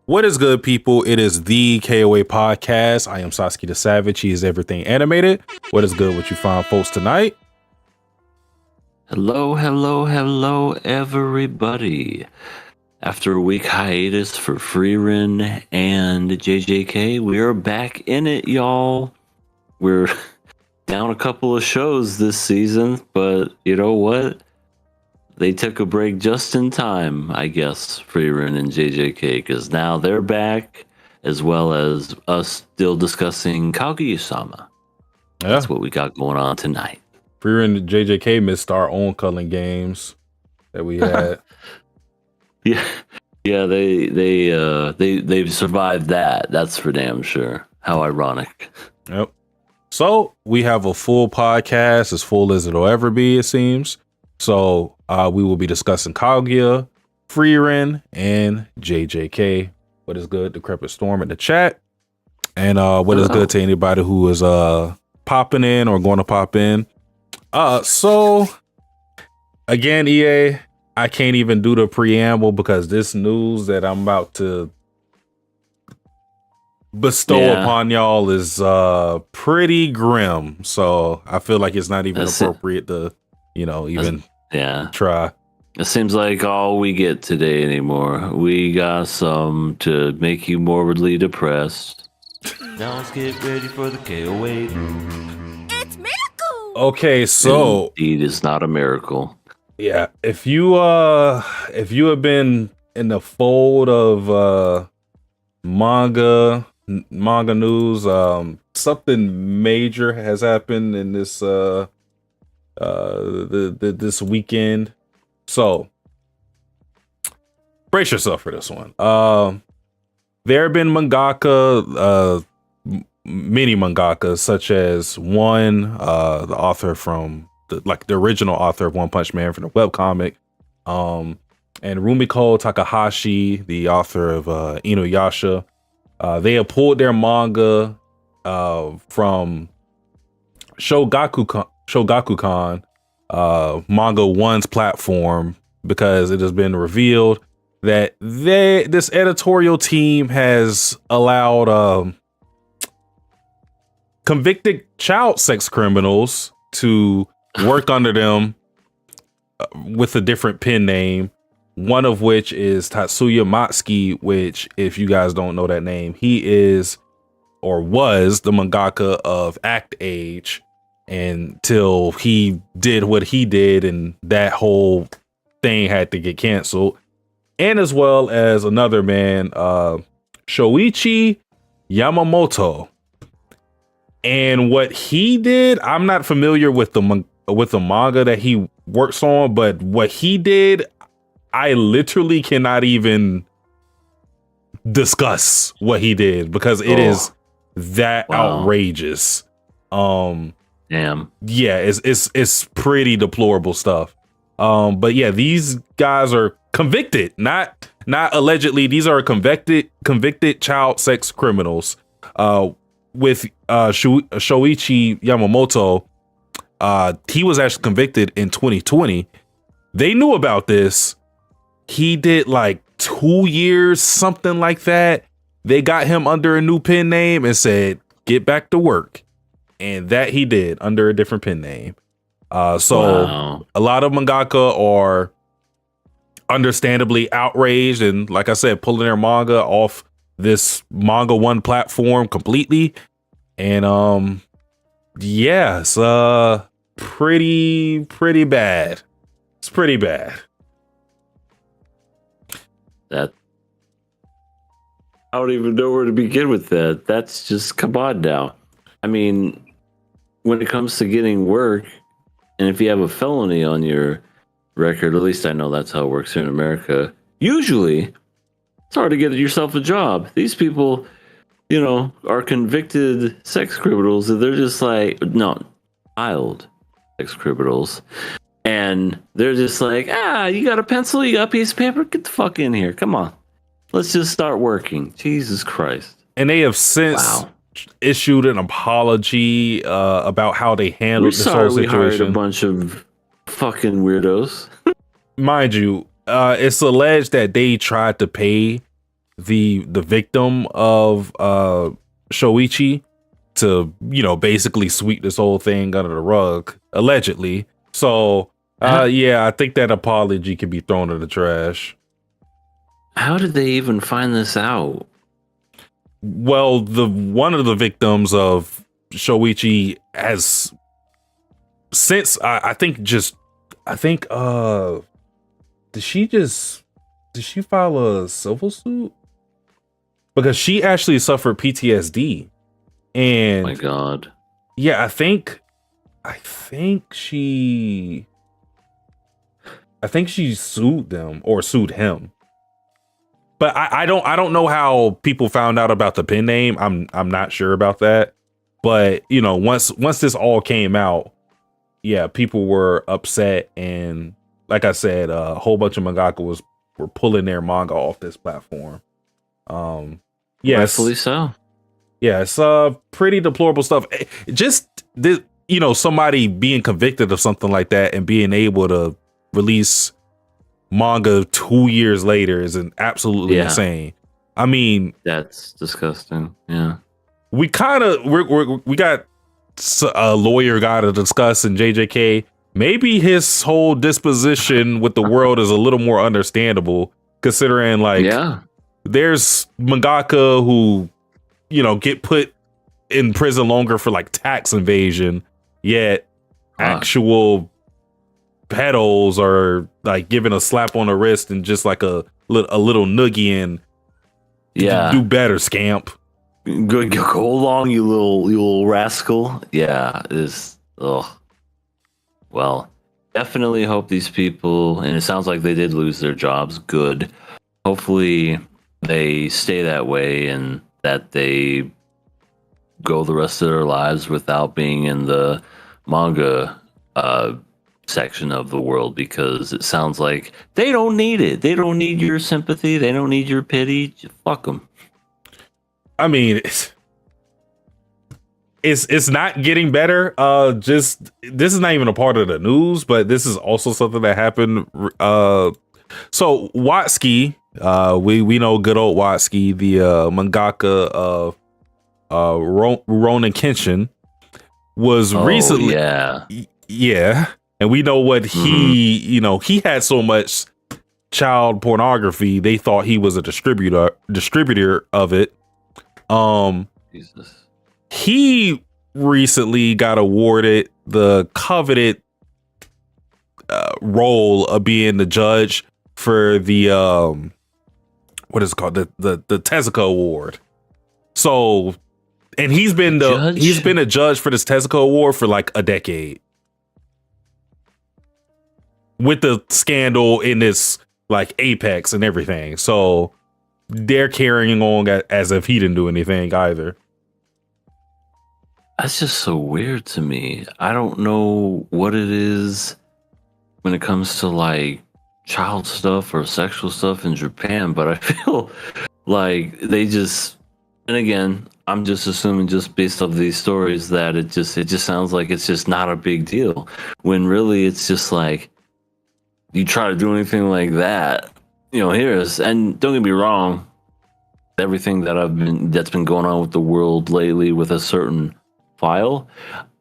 What is good, people? It is the KOA podcast. I am Satsuki the Savage. He is everything animated. What is good with you fine folks tonight? Hello, everybody. After a week hiatus for Frieren and JJK, we are back in it, y'all. We're down a couple of shows this season, but you know what? They took a break just in time, I guess, Frieren and JJK, because now they're back, as well as us still discussing Kaguya-Sama. Yeah. That's what we got going on tonight. Frieren and JJK missed our own Culling games that we had. Yeah, they've survived that. That's for damn sure. How ironic. Yep. So we have a full podcast, as full as it'll ever be, it seems. So we will be discussing Kaguya, Frieren, and JJK. What is good? Decrepit Storm in the chat. And what is good to anybody who is popping in or going to pop in. So again, EA, I can't even do the preamble because this news that I'm about to bestow upon y'all is pretty grim. So I feel like it's not even appropriate to try. It seems like all we get today anymore. We got some to make you morbidly depressed. Now let's get ready for the KOA. It's miracle. Okay, so indeed, it's not a miracle. Yeah, if you have been in the fold of manga news, something major has happened in this this weekend. So brace yourself for this one. There have been mangaka, many mangakas, such as one, the author from the original author of One Punch Man from the webcomic, and Rumiko Takahashi, the author of Inuyasha. They have pulled their manga from Shogakukan, Manga One's platform, because it has been revealed that this editorial team has allowed convicted child sex criminals to work under them with a different pen name. One of which is Tatsuya Matsuki, which, if you guys don't know that name, he is or was the mangaka of Act Age until he did what he did, and that whole thing had to get canceled. And as well as another man, Shoichi Yamamoto. And what he did, I'm not familiar with the manga that he works on, but what he did, I literally cannot even discuss what he did because it is that outrageous. Damn. Yeah, it's pretty deplorable stuff. But yeah, these guys are convicted, not allegedly. These are convicted child sex criminals. With Shoichi Yamamoto, he was actually convicted in 2020. They knew about this. He did like 2 years, something like that. They got him under a new pen name and said, get back to work. And that he did under a different pen name. So a lot of mangaka are understandably outraged and, like I said, pulling their manga off this Manga One platform completely. And yeah, it's pretty bad. It's pretty bad. That I don't even know where to begin with that. That's just, come on now. I mean, when it comes to getting work, and if you have a felony on your record, at least I know that's how it works here in America, usually it's hard to get yourself a job. These people, are convicted sex criminals, and they're just like, no, child sex criminals. And they're just like, you got a pencil? You got a piece of paper? Get the fuck in here. Come on. Let's just start working. Jesus Christ. and they have since issued an apology about how they handled this whole We hired a situation. bunch of fucking weirdos. Mind you, it's alleged that they tried to pay the victim of Shoichi to, basically sweep this whole thing under the rug, allegedly. So, I think that apology can be thrown in the trash. How did they even find this out? Well, one of the victims of Shoichi has since did she file a civil suit? Because she actually suffered PTSD. And oh my God. Yeah, I think she sued them or sued him. But I don't know how people found out about the pen name. I'm not sure about that. But once this all came out, yeah, people were upset, and like I said, a whole bunch of mangaka were pulling their manga off this platform. Rightfully so. Yeah, it's pretty deplorable stuff. Just this, somebody being convicted of something like that and being able to release manga 2 years later is absolutely insane. I mean, that's disgusting. Yeah, we got a lawyer guy to discuss in JJK. Maybe his whole disposition with the world is a little more understandable, considering there's mangaka who get put in prison longer for tax evasion, yet actual pedos are given a slap on the wrist and just a little noogie and do better, scamp. Go along, you little rascal. Yeah, well, definitely hope these people, and it sounds like they did lose their jobs. Good. Hopefully they stay that way and that they go the rest of their lives without being in the manga section of the world, because it sounds like they don't need it. They don't need your sympathy. They don't need your pity. Just fuck them. I mean, it's not getting better. Just this is not even a part of the news, but this is also something that happened. So Watsuki, we know good old Watsuki, the mangaka of Ronin Kenshin, was recently and we know what he had so much child pornography, they thought he was a distributor of it. Jesus. He recently got awarded the coveted role of being the judge for the what is it called, the Tezuka Award. So, and he's been a judge for this Tezuka Award for a decade, with the scandal in this Apex and everything. So they're carrying on as if he didn't do anything either. That's just so weird to me. I don't know what it is when it comes to child stuff or sexual stuff in Japan, but I feel like they just, and again, I'm just assuming just based off these stories that it just sounds like it's just not a big deal, when really it's just you try to do anything like that, and don't get me wrong, everything that's been going on with the world lately with a certain file,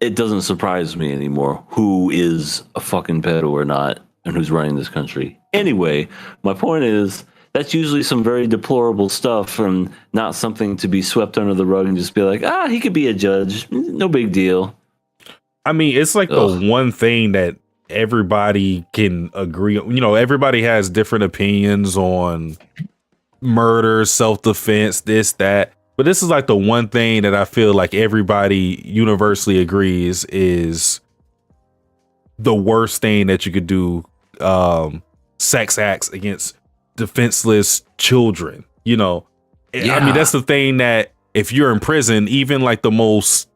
it doesn't surprise me anymore who is a fucking pedo or not and who's running this country. Anyway, my point is that's usually some very deplorable stuff and not something to be swept under the rug and just be he could be a judge, no big deal. I mean, it's the one thing that everybody can agree on. Everybody has different opinions on murder, self-defense, this, that. But this is the one thing that I feel like everybody universally agrees is the worst thing that you could do. Sex acts against defenseless children. I mean, that's the thing that if you're in prison, even the most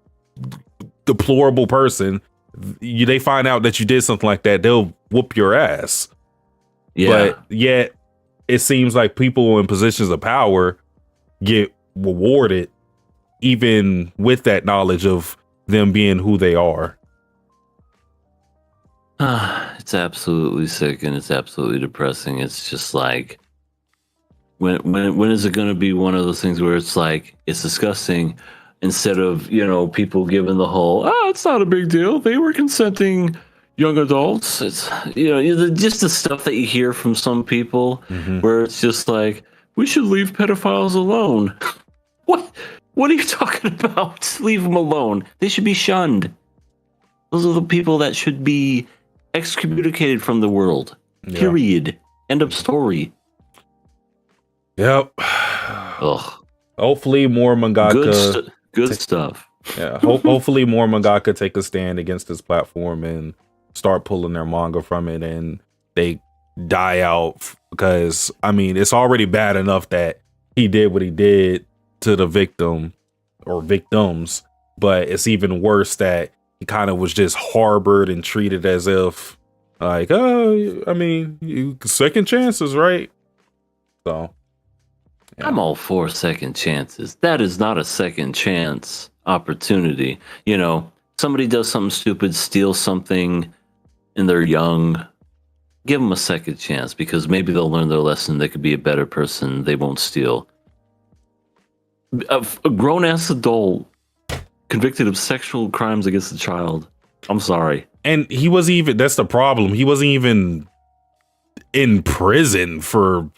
deplorable person, they find out that you did something like that, they'll whoop your ass. Yeah. But yet it seems like people in positions of power get rewarded, even with that knowledge of them being who they are. It's absolutely sick and it's absolutely depressing. It's just like, when is it going to be one of those things where it's like, it's disgusting, instead of, people giving the whole, it's not a big deal, they were consenting young adults. It's, just the stuff that you hear from some people, where it's just like, we should leave pedophiles alone. What are you talking about? Leave them alone. They should be shunned. Those are the people that should be excommunicated from the world. Yeah. Period. End of story. Yep. Ugh. Hopefully more mangaka. Good stuff. Yeah. Hopefully more mangaka take a stand against this platform and start pulling their manga from it, and they die out, because it's already bad enough that he did what he did to the victim or victims, but it's even worse that he kind of was just harbored and treated as if like, you second chances, right? So yeah. I'm all for second chances. That is not a second chance opportunity. Somebody does something stupid, steals something, and they're young. Give them a second chance, because maybe they'll learn their lesson. They could be a better person. They won't steal. A grown-ass adult convicted of sexual crimes against a child. I'm sorry. And he wasn't even, that's the problem. He wasn't even in prison for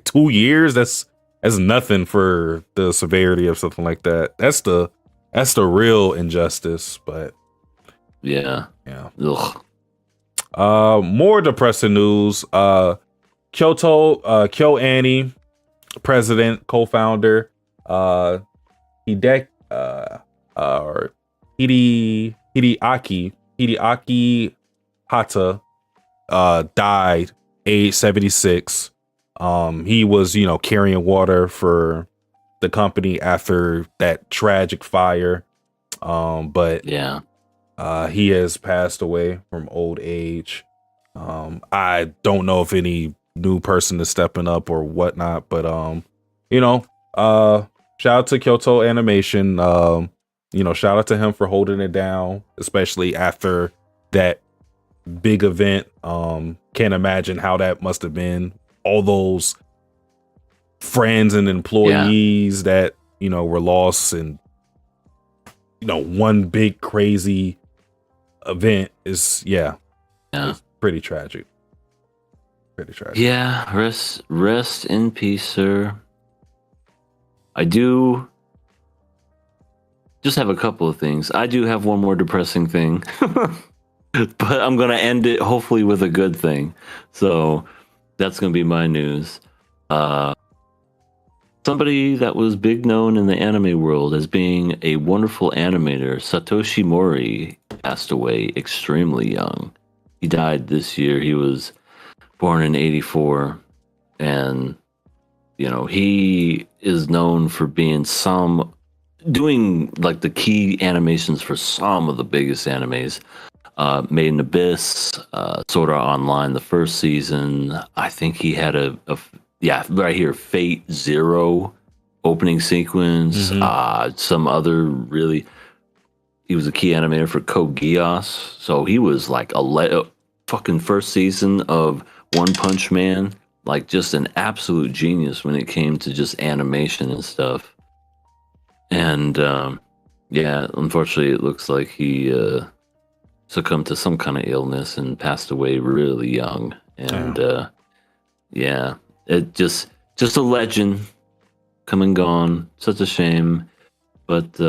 2 years. That's nothing for the severity of something like that. That's the real injustice, but yeah. Ugh. More depressing news. Kyo Annie, president, co-founder, Hideaki Hata, died age 76. He was, carrying water for the company after that tragic fire. But yeah, he has passed away from old age. I don't know if any new person is stepping up or whatnot, but shout out to Kyoto Animation. Shout out to him for holding it down, especially after that big event. Can't imagine how that must have been. All those friends and employees that, were lost, and, one big crazy event is, it's pretty tragic. Pretty tragic. Yeah. Rest in peace, sir. I do just have a couple of things. I do have one more depressing thing, but I'm going to end it hopefully with a good thing. So that's going to be my news. Somebody that was big known in the anime world as being a wonderful animator, Satoshi Mori, passed away extremely young. He died this year. He was born in 1984, and he is known for being doing like the key animations for some of the biggest animes. Made in Abyss, Sword Art Online, the first season. I think he had right here, Fate Zero opening sequence. Some other he was a key animator for Kaguya-Sama. So he was like a fucking first season of One Punch Man. Like just an absolute genius when it came to just animation and stuff. And unfortunately, it looks like he succumbed to some kind of illness and passed away really young. And it just a legend, come and gone. Such a shame. But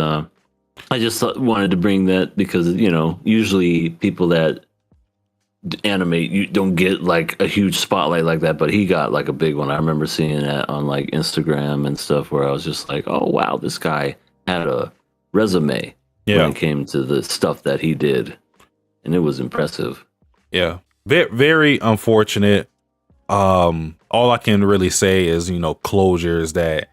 I just wanted to bring that because usually people that animate, you don't get like a huge spotlight like that, but he got like a big one. I remember seeing that on like Instagram and stuff, where I was just like, oh wow, this guy had a resume when it came to the stuff that he did, and it was impressive. Very unfortunate. All I can really say is closure is that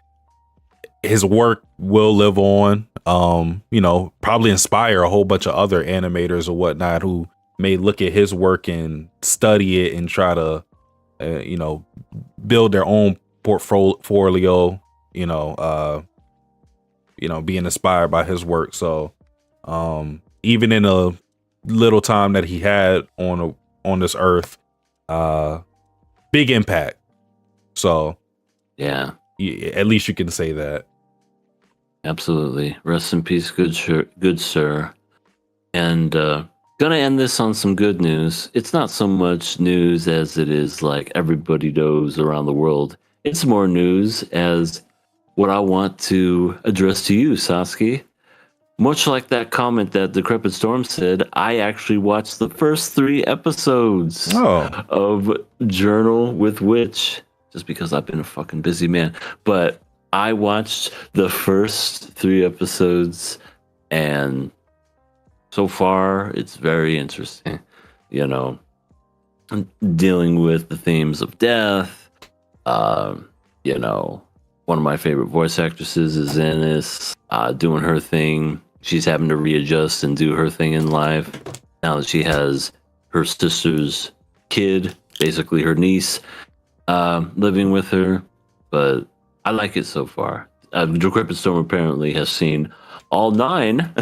his work will live on. Probably inspire a whole bunch of other animators or whatnot who may look at his work and study it and try to, build their own portfolio, being inspired by his work. So even in a little time that he had on this earth, big impact. So Yeah, at least you can say that. absolutely. Rest in peace, good sir. And gonna end this on some good news. It's not so much news as it is like everybody knows around the world. It's more news as what I want to address to you, Sasuke. Much like that comment that Decrepit Storm said, I actually watched the first 3 episodes of Journal with Witch, just because I've been a fucking busy man. But I watched the first 3 episodes, and so far it's very interesting. Dealing with the themes of death. One of my favorite voice actresses is in this, doing her thing. She's having to readjust and do her thing in life now that she has her sister's kid, basically her niece, living with her. But I like it so far. Decrepit Storm apparently has seen all 9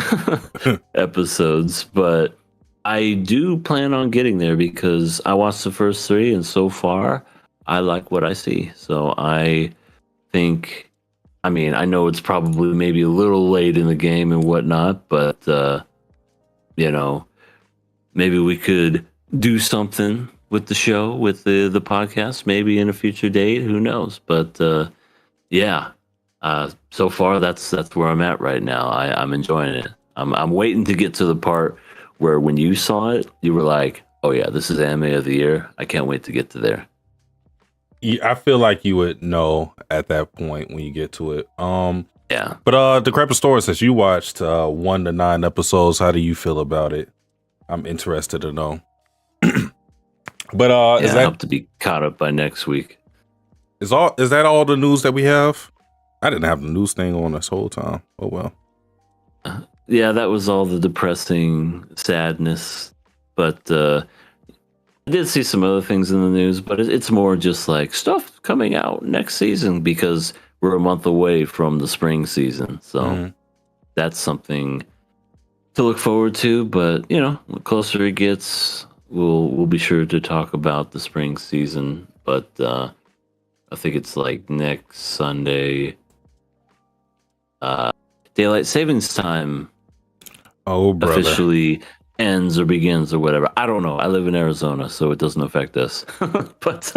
episodes, but I do plan on getting there because I watched the first 3, and so far I like what I see. So I think, I know it's probably maybe a little late in the game and whatnot, but maybe we could do something with the show, with the podcast, maybe in a future date. Who knows? But so far that's where I'm at right now. I'm enjoying it. I'm waiting to get to the part where when you saw it, you were like, "Oh yeah, this is anime of the year." I can't wait to get to there. I feel like you would know at that point when you get to it. Yeah. But Decrepit Storm, since you watched 1 to 9 episodes, how do you feel about it? I'm interested to know. But I hope to be caught up by next week. Is that all the news that we have? I didn't have the news thing on this whole time. Oh well. Yeah, that was all the depressing sadness. But I did see some other things in the news, but it's more just like stuff coming out next season because we're a month away from the spring season. So that's something to look forward to. But the closer it gets, we'll be sure to talk about the spring season. But I think it's like next Sunday, daylight savings time. Oh, brother. Officially ends or begins or whatever. I don't know. I live in Arizona, so it doesn't affect us. But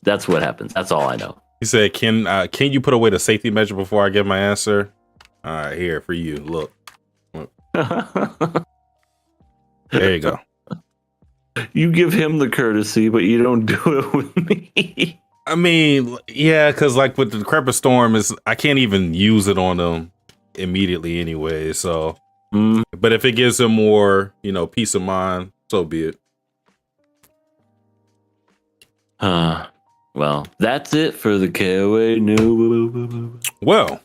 that's what happens. That's all I know. He said, "Can you put away the safety measure before I give my answer?" All right, here for you. Look. There you go. You give him the courtesy, but you don't do it with me. Yeah, because like with the Decrepit Storm, I can't even use it on them immediately anyway. So, but if it gives him more, peace of mind, so be it. Well, that's it for the KOA news. Well,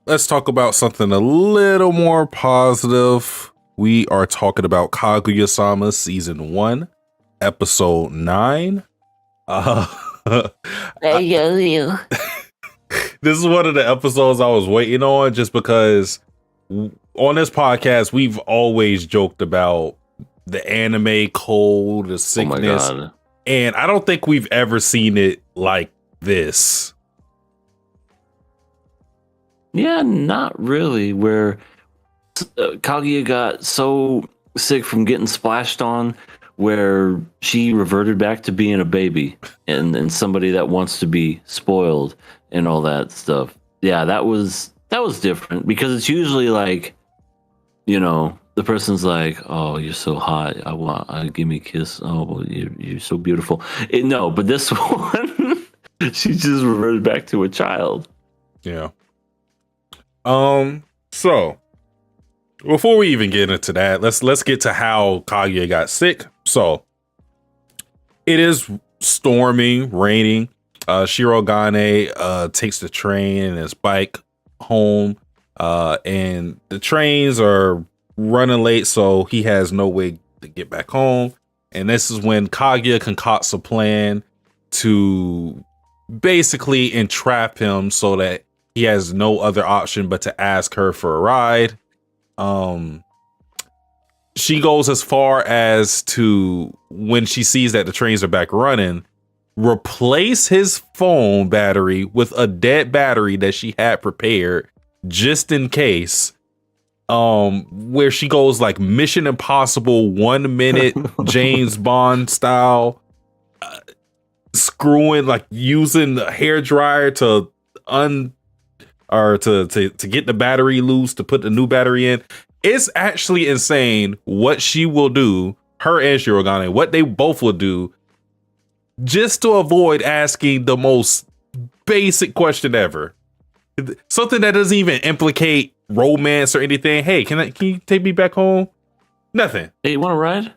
let's talk about something a little more positive. We are talking about Kaguya-Sama Season 1, Episode 9. This is one of the episodes I was waiting on just because on this podcast, we've always joked about the anime cold, the sickness. Oh my God. And I don't think we've ever seen it like this. Yeah, not really. Where Kaguya got so sick from getting splashed on, where she reverted back to being a baby and somebody that wants to be spoiled and all that stuff. Yeah, that was different because it's usually like, the person's like, "Oh, you're so hot. Give me a kiss. Oh, you're so beautiful." No, but this one, she just reverted back to a child. Yeah. So before we even get into that, let's get to how Kaguya got sick. So it is storming, raining. Shirogane takes the train and his bike home. And the trains are running late, so he has no way to get back home. And this is when Kaguya concocts a plan to basically entrap him so that he has no other option but to ask her for a ride. She goes as far as to, when she sees that the trains are back running, replace his phone battery with a dead battery that she had prepared just in case. Where she goes like Mission Impossible 1 minute James Bond style, screwing, like using the hair dryer to to get the battery loose to put the new battery in. It's actually insane what she will do, her and Shirogane, what they both will do just to avoid asking the most basic question ever. Something that doesn't even implicate romance or anything. Hey, can you take me back home? Nothing. Hey, you want to ride?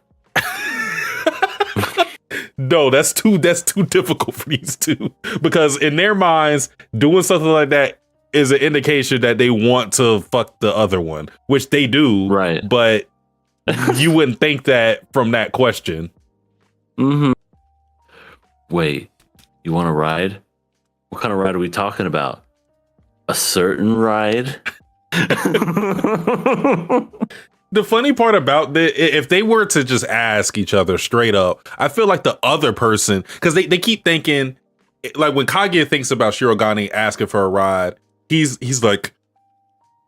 No, that's too difficult for these two, because in their minds, doing something like that is an indication that they want to fuck the other one, which they do. Right. But you wouldn't think that from that question. Mm-hmm. Wait, you want to ride? What kind of ride are we talking about? A certain ride? The funny part about this, if they were to just ask each other straight up, I feel like the other person, because they keep thinking, like when Kaguya thinks about Shirogane asking for a ride, he's like,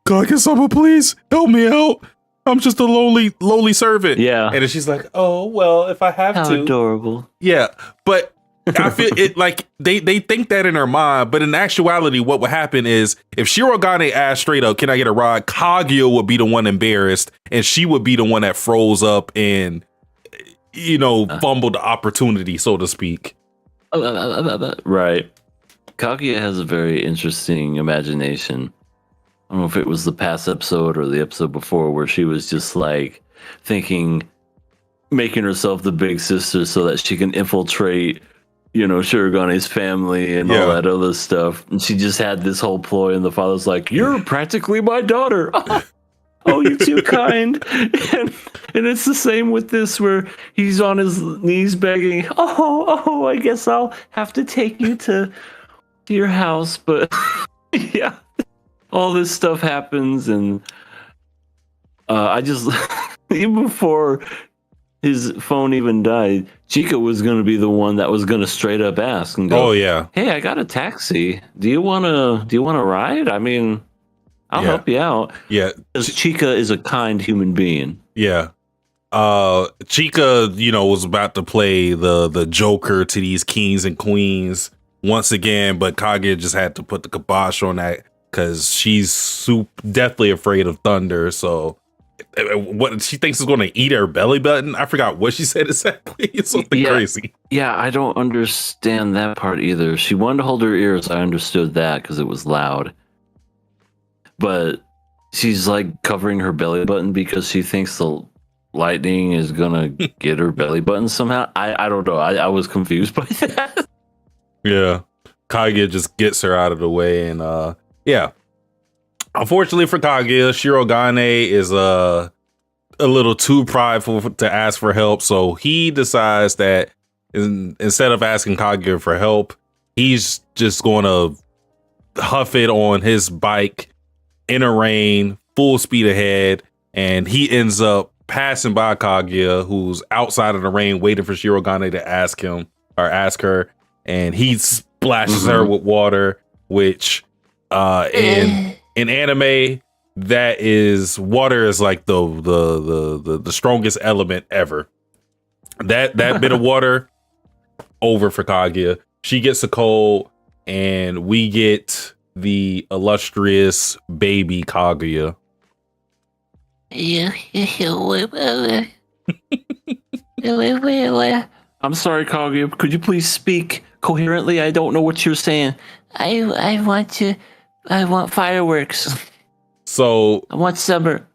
Kaguya-sama, please help me out. I'm just a lowly servant. Yeah. And then she's like, oh, well, if I have How to. adorable. Yeah. But I feel it like they think that in their mind, but in actuality, what would happen is if Shirogane asked straight up, can I get a ride? Kaguya would be the one embarrassed, and she would be the one that froze up and, fumbled the opportunity, so to speak. Right. Kaguya has a very interesting imagination. I don't know if it was the past episode or the episode before where she was just like thinking, making herself the big sister so that she can infiltrate, Shirigane's family and all that other stuff. And she just had this whole ploy, and the father's like, you're practically my daughter. Oh, you're too kind. And it's the same with this, where he's on his knees begging, oh, I guess I'll have to take you to your house. But yeah, all this stuff happens. And I just, even before his phone even died, Chica was going to be the one that was going to straight up ask and go, oh yeah, hey, I got a taxi. Do you want to ride? I mean, I'll help you out. Yeah. Because Chica is a kind human being. Yeah. Chica, was about to play the Joker to these kings and queens once again, but Kaguya just had to put the kibosh on that because she's deathly afraid of thunder. So what she thinks is going to eat her belly button. I forgot what she said exactly. It's something crazy. Yeah, I don't understand that part either. She wanted to hold her ears. I understood that because it was loud. But she's like covering her belly button because she thinks the lightning is going to get her belly button somehow. I don't know. I was confused by that. Yeah. Kaguya just gets her out of the way. And yeah. Unfortunately for Kaguya, Shirogane is a little too prideful to ask for help. So he decides that instead of asking Kaguya for help, he's just going to huff it on his bike in the rain, full speed ahead. And he ends up passing by Kaguya, who's outside of the rain waiting for Shirogane to ask her. And he splashes her with water, which in anime, that is, water is like the strongest element ever. That bit of water, over for Kaguya. She gets a cold, and we get the illustrious baby Kaguya. I'm sorry, Kaguya. Could you please speak coherently? I don't know what you're saying. I want fireworks. So I want summer.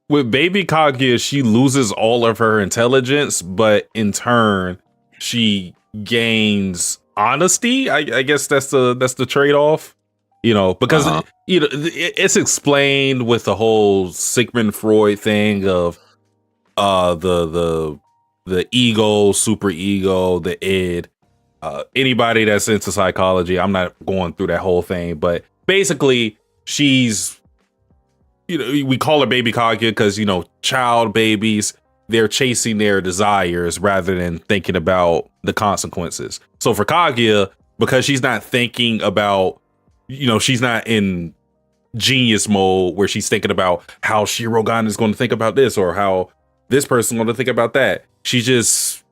With baby Kaguya, she loses all of her intelligence, but in turn, she gains honesty. I guess that's the trade-off. Because it's explained with the whole Sigmund Freud thing of the ego, super ego, the id. Anybody that's into psychology, I'm not going through that whole thing, but basically she's, we call her baby Kaguya because, child babies, they're chasing their desires rather than thinking about the consequences. So for Kaguya, because she's not thinking about, she's not in genius mode where she's thinking about how Shirogane is going to think about this or how this person's going to think about that. She's just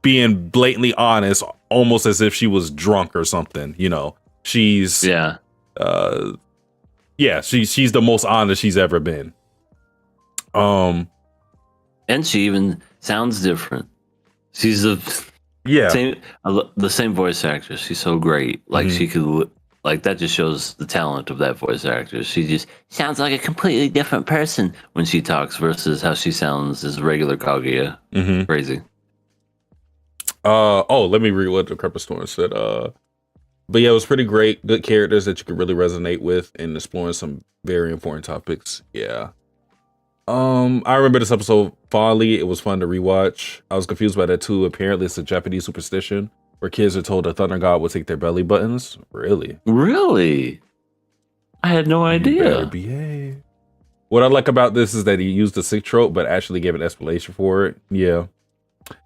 being blatantly honest, almost as if she was drunk or something. She's she's the most honest she's ever been. And she even sounds different. She's the same voice actress. She's so great. Like she could, like that just shows the talent of that voice actress. She just sounds like a completely different person when she talks versus how she sounds as regular Kaguya. Crazy. Let me read what the Decrepit Storm said. But yeah, it was pretty great. Good characters that you could really resonate with and exploring some very important topics. Yeah. I remember this episode fondly. It was fun to rewatch. I was confused by that too. Apparently, it's a Japanese superstition where kids are told the thunder god will take their belly buttons. Really? I had no idea. Better behave. What I like about this is that he used the sick trope, but actually gave an explanation for it. Yeah.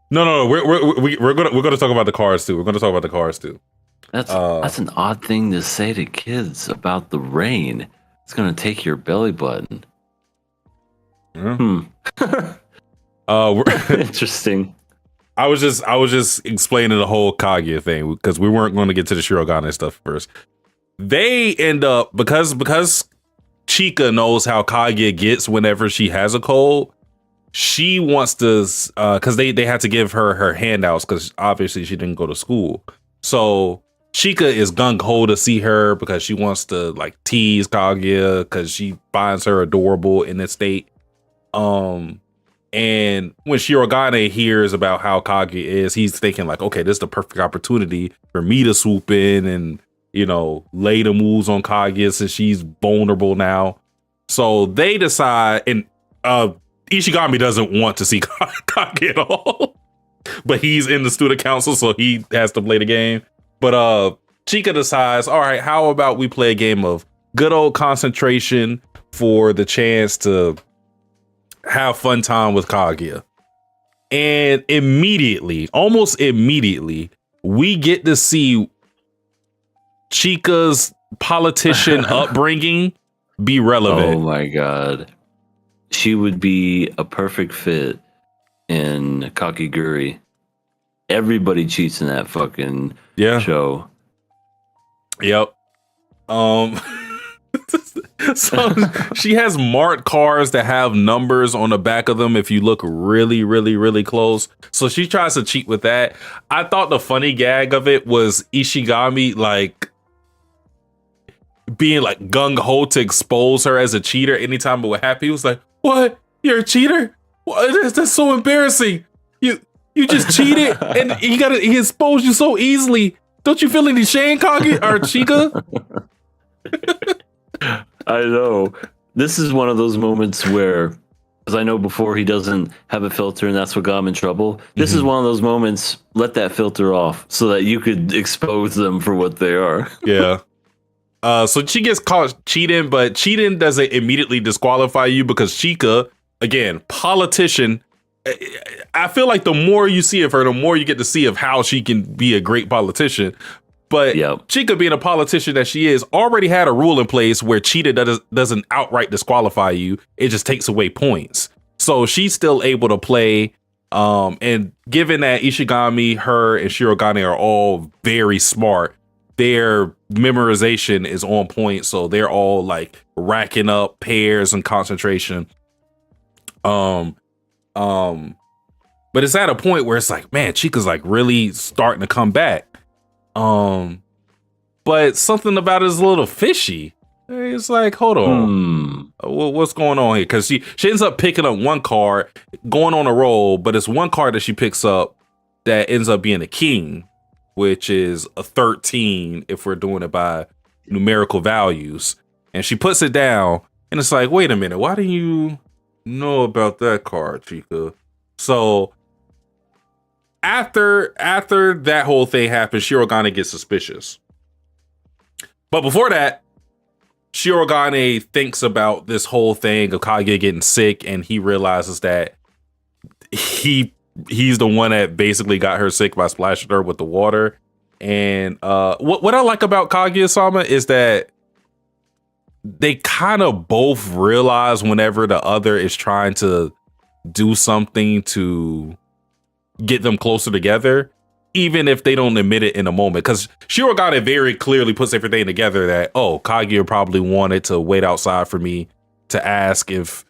No. We're gonna talk about the cars too. That's an odd thing to say to kids about the rain. It's gonna take your belly button. Interesting. I was just explaining the whole Kaguya thing because we weren't going to get to the Shirogane stuff first. They end up because Chika knows how Kaguya gets whenever she has a cold. She wants to because they had to give her handouts because obviously she didn't go to school. So Chika is gung ho to see her because she wants to like tease Kaguya because she finds her adorable in this state. And when Shirogane hears about how Kaguya is, he's thinking like, okay, this is the perfect opportunity for me to swoop in and, lay the moves on Kaguya since she's vulnerable now. So they decide, and Ishigami doesn't want to see Kaguya at all, but he's in the student council, so he has to play the game. But Chika decides, all right, how about we play a game of good old concentration for the chance to have fun time with Kaguya. And almost immediately, we get to see Chika's politician upbringing be relevant. Oh my god. She would be a perfect fit in Kakiguri. Everybody cheats in that fucking show. Yep. So she has marked cars that have numbers on the back of them if you look really, really, really close. So she tries to cheat with that. I thought the funny gag of it was Ishigami like being like gung ho to expose her as a cheater anytime it would happen. He was like, "What? You're a cheater? What? That's so embarrassing. You just cheated and he exposed you so easily. Don't you feel any shame, Kage or Chika?" I know. This is one of those moments where, because I know before he doesn't have a filter and that's what got him in trouble. This is one of those moments, let that filter off so that you could expose them for what they are. Yeah. So she gets caught cheating, but cheating doesn't immediately disqualify you because Chika, again, politician. I feel like the more you see of her, the more you get to see of how she can be a great politician. But Chika, being a politician that she is, already had a rule in place where cheating doesn't outright disqualify you. It just takes away points. So she's still able to play. And given that Ishigami, her, and Shirogane are all very smart, their memorization is on point. So they're all like racking up pairs and concentration. But it's at a point where it's like, man, Chika's like really starting to come back. But something about it is a little fishy. It's like, hold on, what's going on here? Because she ends up picking up one card, going on a roll, but it's one card that she picks up that ends up being a king, which is a 13 if we're doing it by numerical values. And she puts it down, and it's like, wait a minute, why do you know about that card, Chika? So after that whole thing happens, Shirogane gets suspicious. But before that, Shirogane thinks about this whole thing of Kaguya getting sick, and he realizes that he's the one that basically got her sick by splashing her with the water. And what I like about Kaguya-Sama is that they kind of both realize whenever the other is trying to do something to get them closer together, even if they don't admit it in a moment. Because Shirogane very clearly puts everything together that, oh, Kaguya probably wanted to wait outside for me to ask if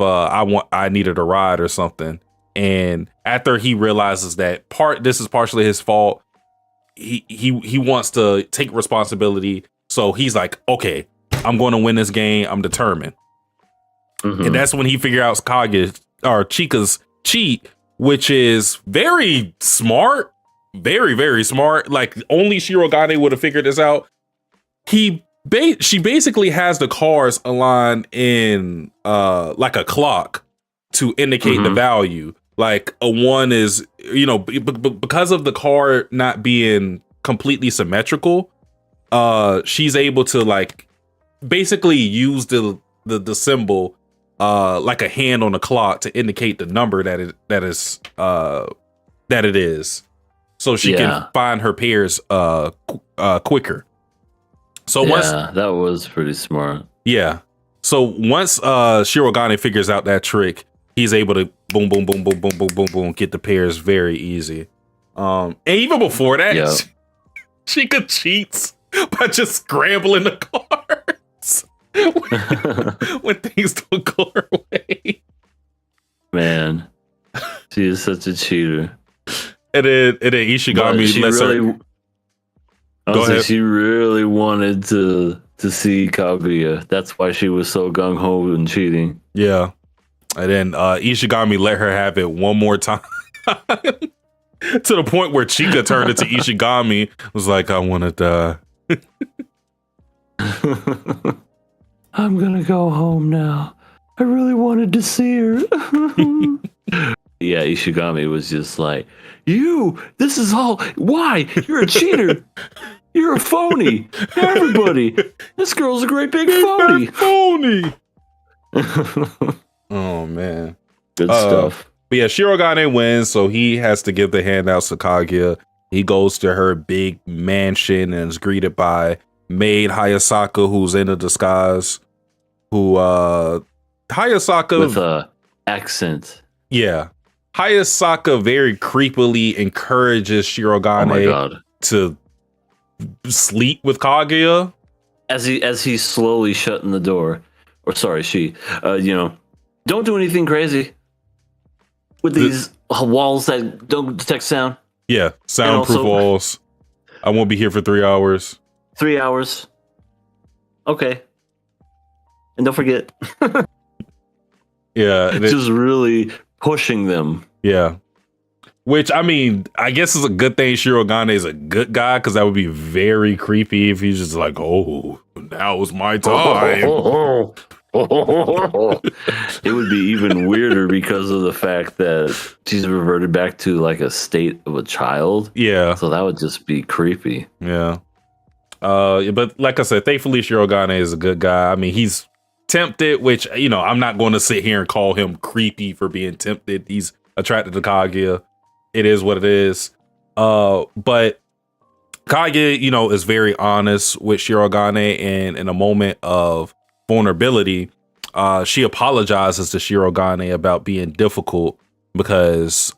I needed a ride or something. And after he realizes that this is partially his fault, he wants to take responsibility. So he's like, okay, I'm going to win this game. I'm determined. Mm-hmm. And that's when he figures out Chika's cheat, which is very smart, very, very smart. Like only Shirogane would have figured this out. She basically has the cars aligned in like a clock to indicate the value. Like a 1 is, because of the car not being completely symmetrical, she's able to like basically use the symbol like a hand on the clock to indicate the number that it is, so she can find her pairs quicker. So once that was pretty smart. Yeah. So once Shirogane figures out that trick, he's able to boom, boom, boom, boom, boom, boom, boom, boom, get the pairs very easy. And even before that, Chika cheats by just scrambling the cards when things don't go her way. Man, she is such a cheater. And then Ishigami lets her. She really wanted to see Kaguya. That's why she was so gung ho and cheating. Yeah. And then Ishigami let her have it one more time. To the point where Chika turned into Ishigami, was like, I want to die. I'm gonna go home now. I really wanted to see her. Yeah, Ishigami was just like, this is all, why? You're a cheater. You're a phony. Everybody, this girl's a great big phony. Oh, man. Good stuff. But yeah, Shirogane wins, so he has to give the handouts to Kaguya. He goes to her big mansion and is greeted by maid Hayasaka, who's in a disguise. Hayasaka with a accent. Yeah. Hayasaka very creepily encourages Shirogane to sleep with Kaguya. As he's slowly shutting the door. Or sorry, don't do anything crazy with these walls that don't detect sound. Yeah, soundproof walls. I won't be here for 3 hours. 3 hours. Okay. And don't forget. Yeah. Just really pushing them. Yeah. Which, I mean, I guess is a good thing Shirogane is a good guy, because that would be very creepy if he's just like, oh, now is my time. It would be even weirder because of the fact that she's reverted back to like a state of a child. Yeah. So that would just be creepy. Yeah. But like I said, thankfully Shirogane is a good guy. I mean, he's tempted, which, I'm not going to sit here and call him creepy for being tempted. He's attracted to Kaguya. It is what it is. But Kaguya, is very honest with Shirogane, and in a moment of vulnerability, she apologizes to Shirogane about being difficult, because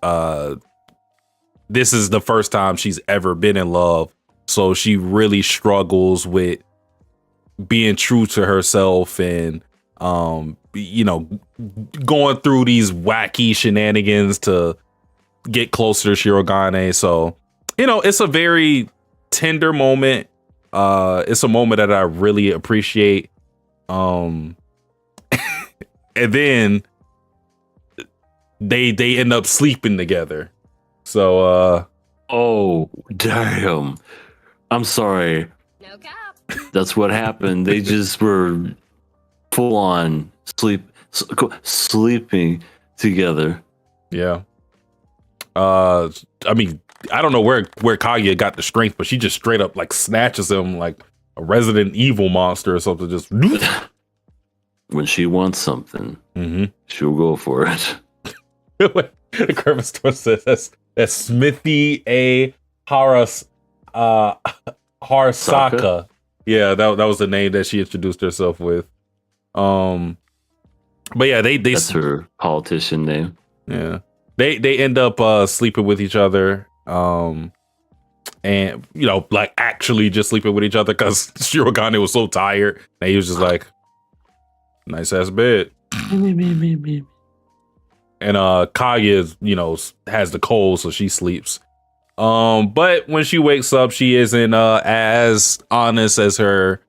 this is the first time she's ever been in love. So she really struggles with being true to herself and, going through these wacky shenanigans to get closer to Shirogane. So, it's a very tender moment. It's a moment that I really appreciate. And then they end up sleeping together. So, oh, damn. I'm sorry. No cap. That's what happened. They just were full on sleeping together. Yeah. I mean, I don't know where Kaguya got the strength, but she just straight up like snatches him like Resident Evil monster or something. Just When she wants something, she'll go for it. The Kermit store says that's Smithy A. Harsaka. Yeah, that was the name that she introduced herself with. But yeah, that's her politician name. Yeah, they end up sleeping with each other. And like actually just sleeping with each other because Shirogane was so tired that he was just like, nice ass bed. And Kaguya, has the cold, so she sleeps. But when she wakes up, she isn't as honest as her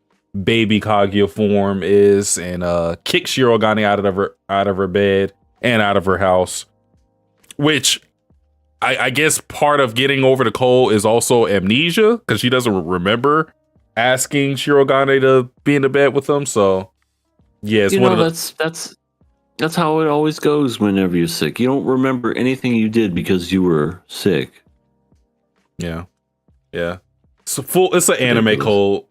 baby Kaguya form is, and kicks Shirogane out of her bed and out of her house. Which I guess part of getting over the cold is also amnesia, because she doesn't remember asking Shirogane to be in the bed with them. So yeah, it's that's how it always goes whenever you're sick. You don't remember anything you did because you were sick. Yeah. It's an anime cold.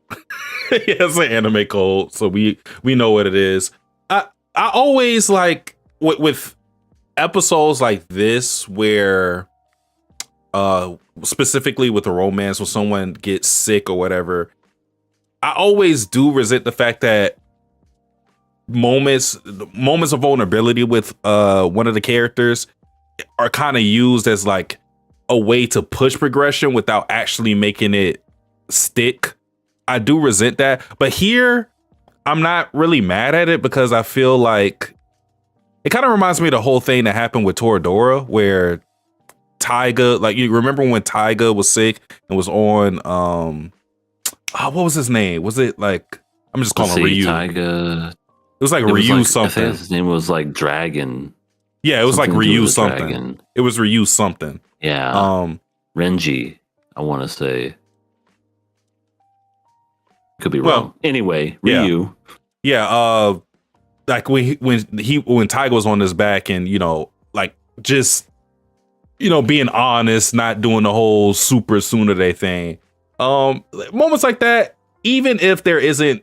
Yeah, it's an anime cold. So we know what it is. I always like with episodes like this where specifically with a romance when someone gets sick or whatever, I always do resent the fact that moments of vulnerability with one of the characters are kind of used as like a way to push progression without actually making it stick. I do resent that, but here I'm not really mad at it because I feel like it kind of reminds me of the whole thing that happened with Toradora, where Taiga, like, you remember when Taiga was sick and was on what was his name? Was it like, I'm just calling Ryu. Taiga. It was like Ryu something. I think his name was like Dragon. Yeah, it was like Ryu something. Dragon. It was Ryu something. Yeah. Renji, I want to say. Could be wrong. Anyway, Ryu. Yeah. Like when Taiga was on his back and like just being honest, not doing the whole super tsundere thing. Moments like that, even if there isn't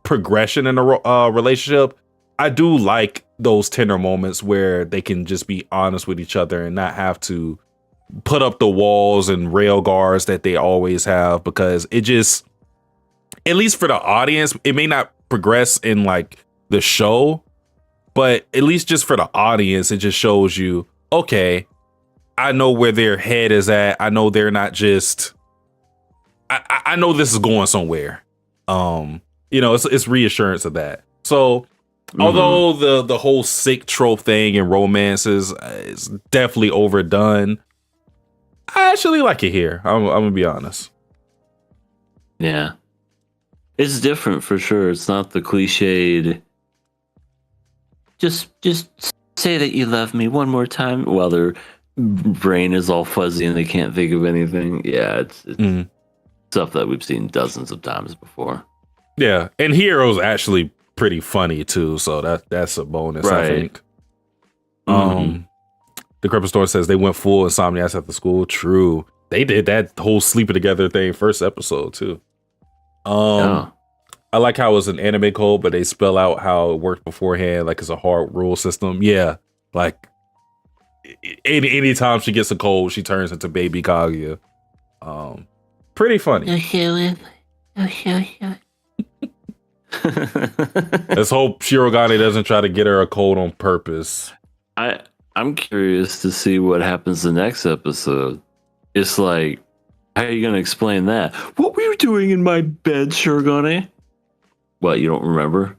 progression in a relationship, I do like those tender moments where they can just be honest with each other and not have to put up the walls and rail guards that they always have, because it just, at least for the audience, it may not progress in like the show, but at least just for the audience, it just shows you, okay, I know where their head is at. I know they're not just, I know this is going somewhere. It's reassurance of that. So although the whole sick trope thing in romances is definitely overdone, I actually like it here. I'm gonna be honest. Yeah, it's different for sure. It's not the cliched. Just say that you love me one more time while their brain is all fuzzy and they can't think of anything. Yeah, it's stuff that we've seen dozens of times before. Yeah, and Hero's actually pretty funny too, so that's a bonus, right. I think. The Crepper Store says they went full insomniacs after school. True, they did that whole sleeping together thing first episode too. I like how it's an anime code, but they spell out how it worked beforehand, like it's a hard rule system. Yeah, like anytime she gets a cold, she turns into baby Kaguya. Pretty funny. Let's hope Shirogane doesn't try to get her a cold on purpose. I'm curious to see what happens the next episode. It's like, how are you going to explain that? What were you doing in my bed, Shirogane? What, you don't remember?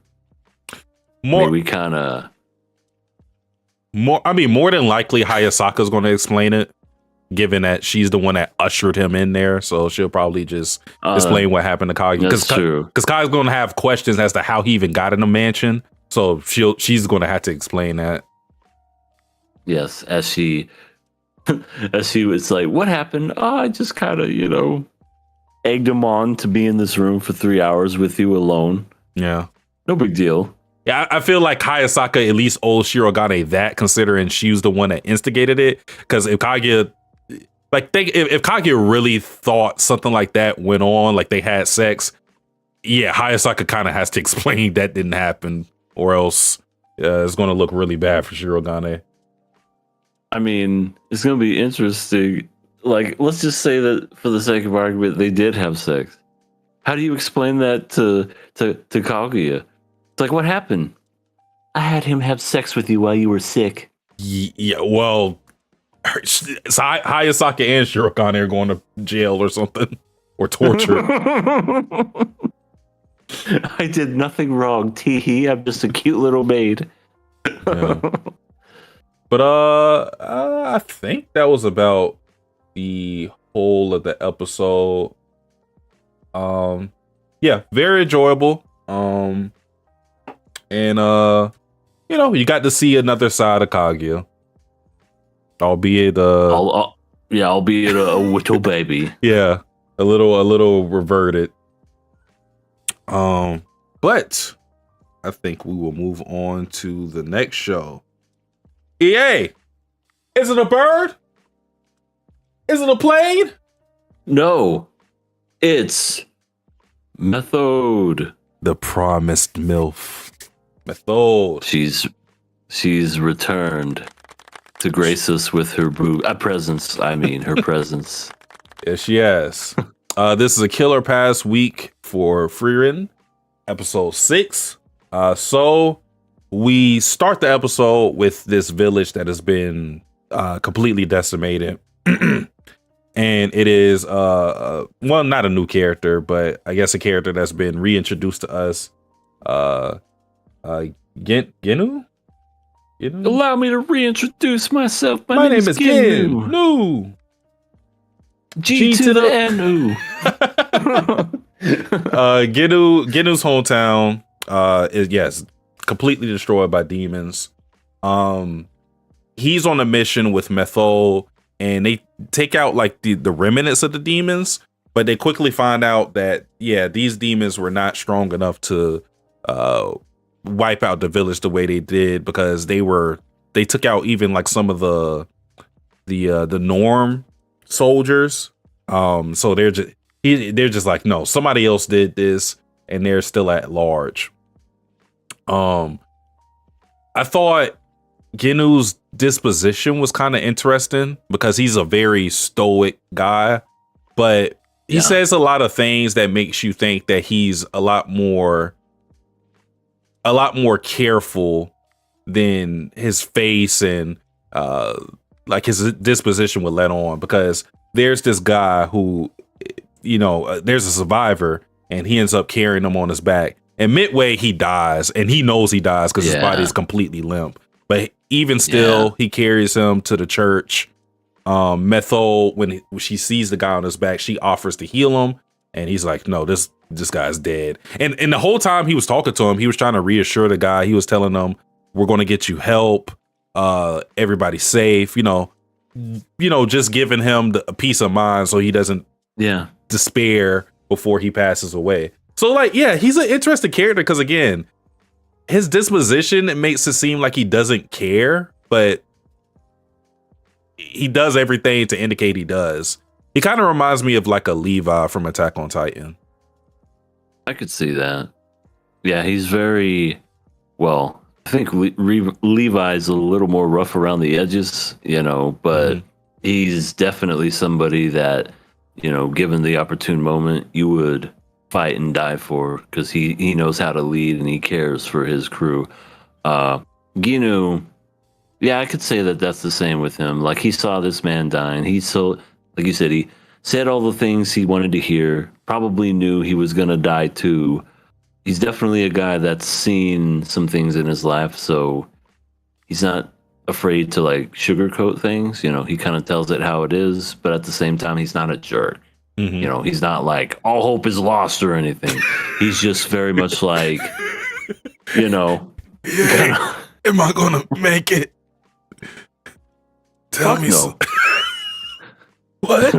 Maybe kind of... More than likely, Hayasaka's going to explain it, given that she's the one that ushered him in there. So she'll probably just explain what happened to Kaguya. That's true. Because Kaguya's going to have questions as to how he even got in the mansion. So she's going to have to explain that. Yes, as she was like, what happened? Oh, I just kind of, egged him on to be in this room for 3 hours with you alone. Yeah. No big deal. Yeah, I feel like Hayasaka at least owes Shirogane that, considering she was the one that instigated it. Because if Kaguya like think if Kaguya really thought something like that went on, like they had sex, yeah, Hayasaka kind of has to explain that didn't happen, or else it's going to look really bad for Shirogane. I mean, it's going to be interesting. Like, let's just say that for the sake of argument, they did have sex. How do you explain that to Kaguya? It's like, what happened? I had him have sex with you while you were sick. Yeah, well, Hayasaka and Shirogane are going to jail or something, or torture. I did nothing wrong, teehee. I'm just a cute little maid. Yeah. But I think that was about the whole of the episode. Yeah, very enjoyable. And you got to see another side of Kaguya. Albeit albeit a little baby. Yeah, a little reverted. But I think we will move on to the next show. EA, is it a bird? Is it a plane? No, it's Methode. The promised MILF. Methode. She's returned to grace us with her presence. I mean, her presence. Yes, she has. This is a killer pass week for Frieren, episode 6. So we start the episode with this village that has been completely decimated. And it is well, not a new character, but I guess a character that's been reintroduced to us. Genu? Allow me to reintroduce myself. My name is Genu. G to the N-U. Genu's hometown is completely destroyed by demons. He's on a mission with Methode, and they take out like the remnants of the demons, but they quickly find out that these demons were not strong enough to wipe out the village the way they did, because they took out even like some of the norm soldiers. So they're just like, no, somebody else did this, and they're still at large. I thought Genu's disposition was kind of interesting because he's a very stoic guy, but he says a lot of things that makes you think that he's a lot more careful than his face and like his disposition would let on, because there's this guy who, there's a survivor, and he ends up carrying him on his back, and midway he dies, and he knows he dies because his body is completely limp, but even still he carries him to the church. Methode, when she sees the guy on his back, she offers to heal him, and he's like, no, this guy's dead. And the whole time he was talking to him, he was trying to reassure the guy. He was telling him, we're going to get you help, everybody's safe, just giving him a peace of mind so he doesn't despair before he passes away. So like, he's an interesting character because, again, his disposition, it makes it seem like he doesn't care, but he does everything to indicate he does. He kind of reminds me of like a Levi from Attack on Titan. I could see that. Yeah, he's very, well, I think Levi's a little more rough around the edges, but he's definitely somebody that, given the opportune moment, you would fight and die for, because he knows how to lead and he cares for his crew. Genu, I could say that that's the same with him. Like, he saw this man dying. Like you said, he said all the things he wanted to hear, probably knew he was going to die too. He's definitely a guy that's seen some things in his life, so he's not afraid to like sugarcoat things. He kind of tells it how it is, but at the same time, he's not a jerk. He's not like all hope is lost or anything. He's just very much like, am I gonna make it? Tell me no. What?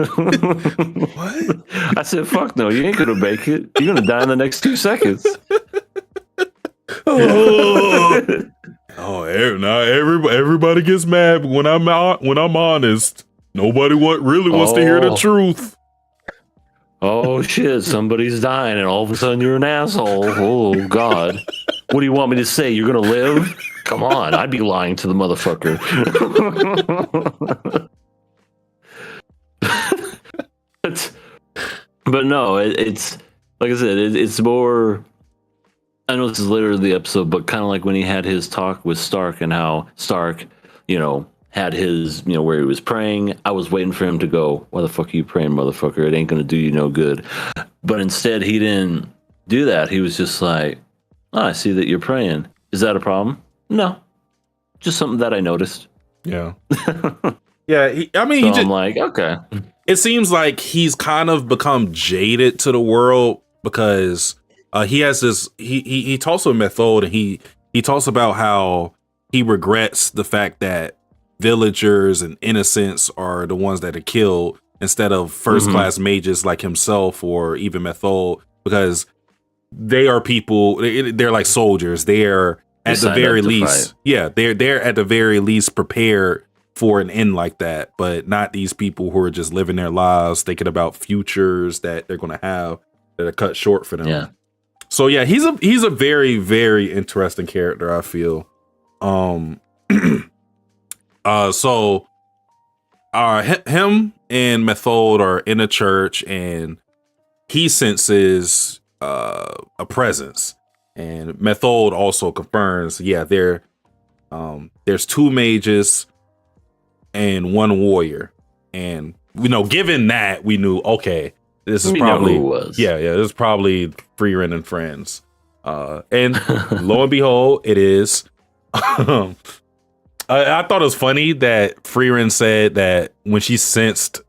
What? I said, fuck no, you ain't gonna make it. You're gonna die in the next 2 seconds. Now everybody gets mad when I'm honest. Nobody really wants to hear the Oh. truth. Oh shit, somebody's dying, and all of a sudden you're an asshole. Oh god. What do you want me to say? You're gonna live? Come on, I'd be lying to the motherfucker. but no, it's like I said, it's more. I know this is later in the episode, but kind of like when he had his talk with Stark and how Stark, had his, where he was praying. I was waiting for him to go, "Why the fuck are you praying, motherfucker? It ain't gonna do you no good." But instead, he didn't do that. He was just like, "Oh, I see that you're praying. Is that a problem?" "No, just something that I noticed." Yeah. Yeah. I'm like, okay. It seems like he's kind of become jaded to the world because he has this. He talks with Method, and he talks about how he regrets the fact that villagers and innocents are the ones that are killed instead of first class mages like himself or even Method, because they are people. They're like soldiers. They're at the very least, they're at the very least prepared for an end like that, but not these people who are just living their lives thinking about futures that they're going to have that are cut short for them. Yeah. So yeah, he's a very, very interesting character, I feel. So him and Method are in a church, and he senses a presence, and Method also confirms, there's two mages and one warrior, and given that, we knew, okay, this is probably this is probably Frieren and friends, and lo and behold, it is. I thought it was funny that Frieren said that when she sensed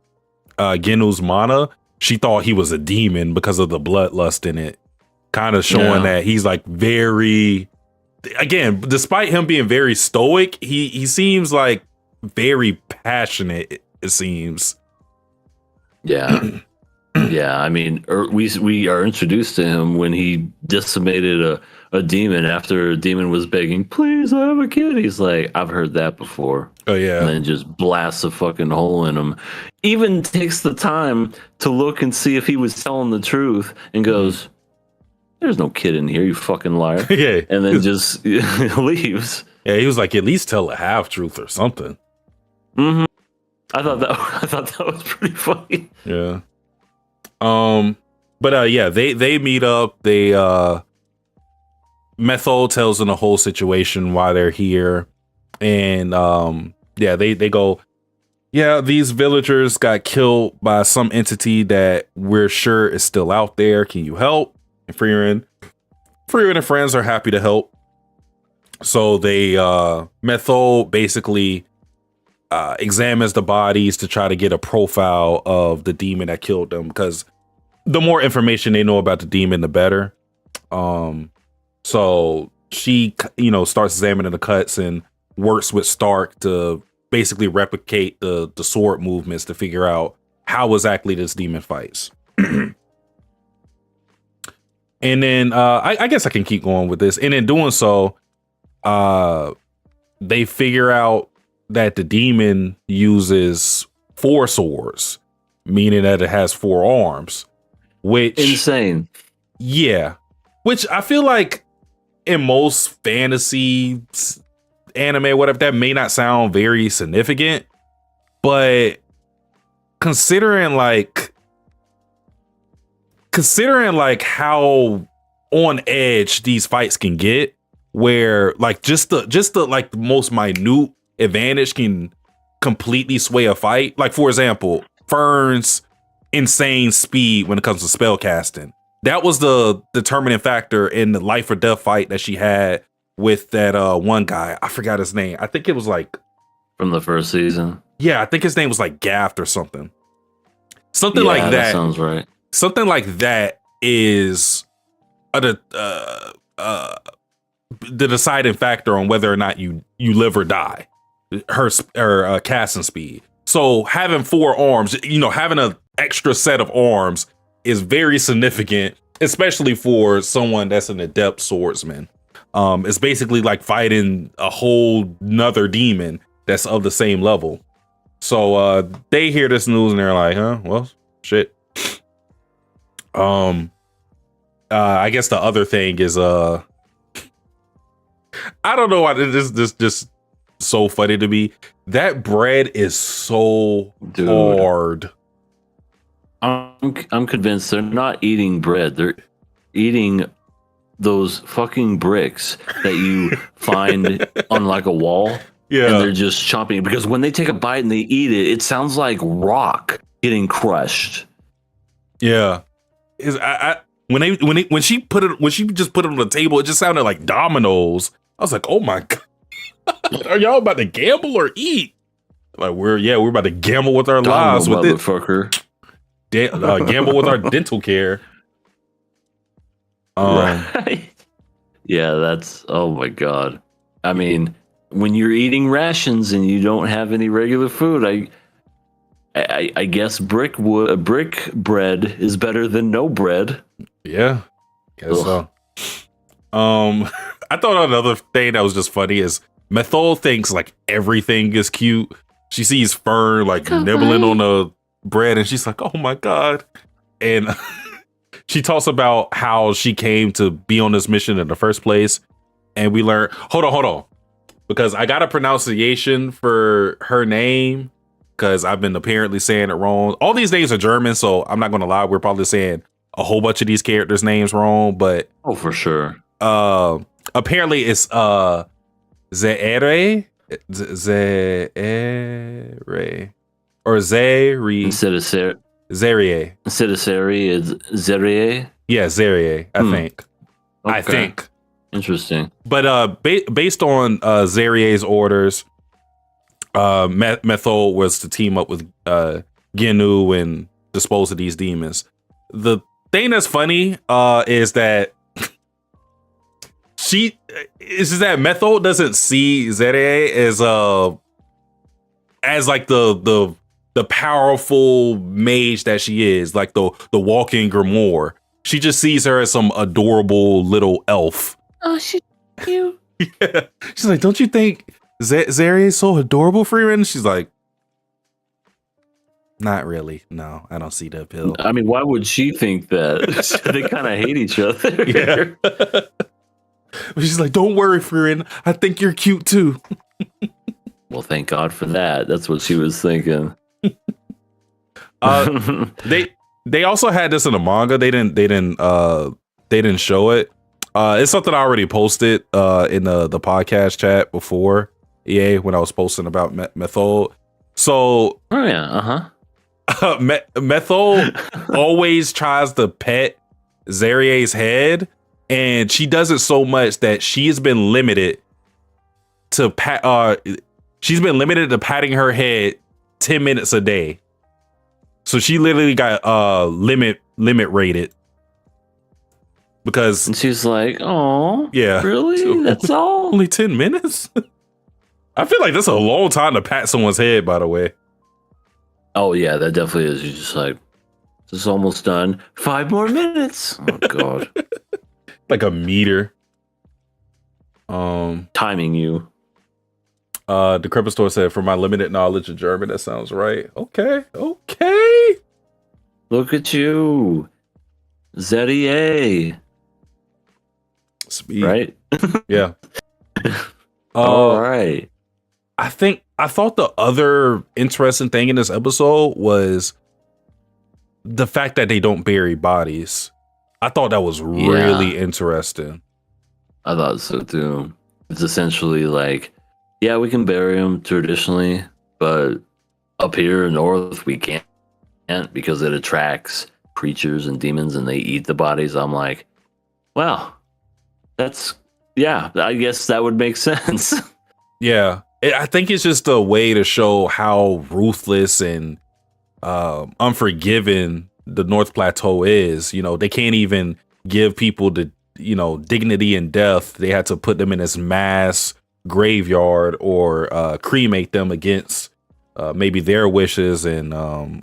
Genu's mana, she thought he was a demon because of the bloodlust in it, kind of showing that he's like very, again, despite him being very stoic, he seems like very passionate, it seems. Yeah. Yeah, I mean, we are introduced to him when he decimated a demon after a demon was begging, "Please, I have a kid." He's like, "I've heard that before." Oh yeah. And then just blasts a fucking hole in him. Even takes the time to look and see if he was telling the truth, and goes, "There's no kid in here, you fucking liar." Yeah. And then just leaves. Yeah, he was like, at least tell a half truth or something. Mm-hmm. I thought that was pretty funny. Yeah. But they meet up. They Method tells them the whole situation, why they're here, and they go, these villagers got killed by some entity that we're sure is still out there. Can you help? And Frieren and friends are happy to help. So they Method basically examines the bodies to try to get a profile of the demon that killed them, because the more information they know about the demon, the better. So she, starts examining the cuts and works with Stark to basically replicate the sword movements to figure out how exactly this demon fights. And then I guess I can keep going with this. And in doing so, they figure out that the demon uses 4 swords, meaning that it has 4 arms, which insane. Yeah, which I feel like in most fantasy anime, whatever, that may not sound very significant, but considering how on edge these fights can get, where like just the like the most minute advantage can completely sway a fight. Like, for example, Fern's insane speed when it comes to spell casting. That was the determining factor in the life or death fight that she had with that one guy. I forgot his name. I think it was like from the first season. Yeah, I think his name was like Gaft or something. Something like that. That sounds right. Something like that is the deciding factor on whether or not you live or die. Her casting speed. So having 4 arms, having an extra set of arms is very significant, especially for someone that's an adept swordsman. It's basically like fighting a whole nother demon that's of the same level. So they hear this news and they're like, huh, well, shit. I guess the other thing is I don't know why this just so funny to me. That bread is so hard. I'm convinced they're not eating bread. They're eating those fucking bricks that you find on like a wall. Yeah. And they're just chomping, because when they take a bite and they eat it, it sounds like rock getting crushed. Yeah. When she just put it on the table, it just sounded like dominoes. I was like, oh my God. Are y'all about to gamble or eat? Like we're about to gamble with our lives with it. Motherfucker. Gamble with our dental care. Right. Yeah, that's, oh my God. I mean, when you're eating rations and you don't have any regular food, I guess brick bread is better than no bread. Yeah. Guess so. I thought another thing that was just funny is Method thinks like everything is cute. She sees Fern like nibbling on the bread and she's like, oh my God. And she talks about how she came to be on this mission in the first place. And we learn, hold on. Because I got a pronunciation for her name because I've been apparently saying it wrong. All these names are German, so I'm not going to lie. We're probably saying a whole bunch of these characters' names wrong, but oh, for sure. Apparently it's Zeere or Zeri Instead of Zerie. Instead of Seri, it's Zerie. Yeah, Zerie. I think. Okay. I think. Interesting. But based on Zerie's orders, Method was to team up with Genu and dispose of these demons. The thing that's funny is that Method doesn't see Zerie as like the powerful mage that she is, like the walking grimoire. She just sees her as some adorable little elf. Oh, she's cute. Yeah. She's like, don't you think Zerie is so adorable, Frieren? She's like, not really. No, I don't see the appeal. I mean, why would she think that? They kind of hate each other. Yeah. She's like, don't worry, Frieren. I think you're cute too. Well, thank God for that. That's what she was thinking. They also had this in the manga. They didn't show it. It's something I already posted in the podcast chat before. EA when I was posting about Method. So oh yeah, Method always tries to pet Zerie's head, and she does it so much that she has been limited to patting her head 10 minutes a day. So she literally got limit rated. Because and she's like, oh, yeah, really? That's all? Only 10 minutes? I feel like that's a long time to pat someone's head, by the way. Oh, yeah, that definitely is. You're just like, this is almost done. 5 more minutes. Oh, God. Like a meter. Timing you. The Decrepit Store said, for my limited knowledge of German, that sounds right. Okay. Look at you. Zerie. Speed. Right? Yeah. All right. I thought the other interesting thing in this episode was the fact that they don't bury bodies. I thought that was really interesting. I thought so too. It's essentially like, yeah, we can bury them traditionally, but up here north we can't because it attracts creatures and demons and they eat the bodies. I'm like, well, I guess that would make sense. Yeah. I think it's just a way to show how ruthless and unforgiving the North Plateau is. You know, they can't even give people the, dignity in death. They had to put them in this mass graveyard or cremate them against maybe their wishes and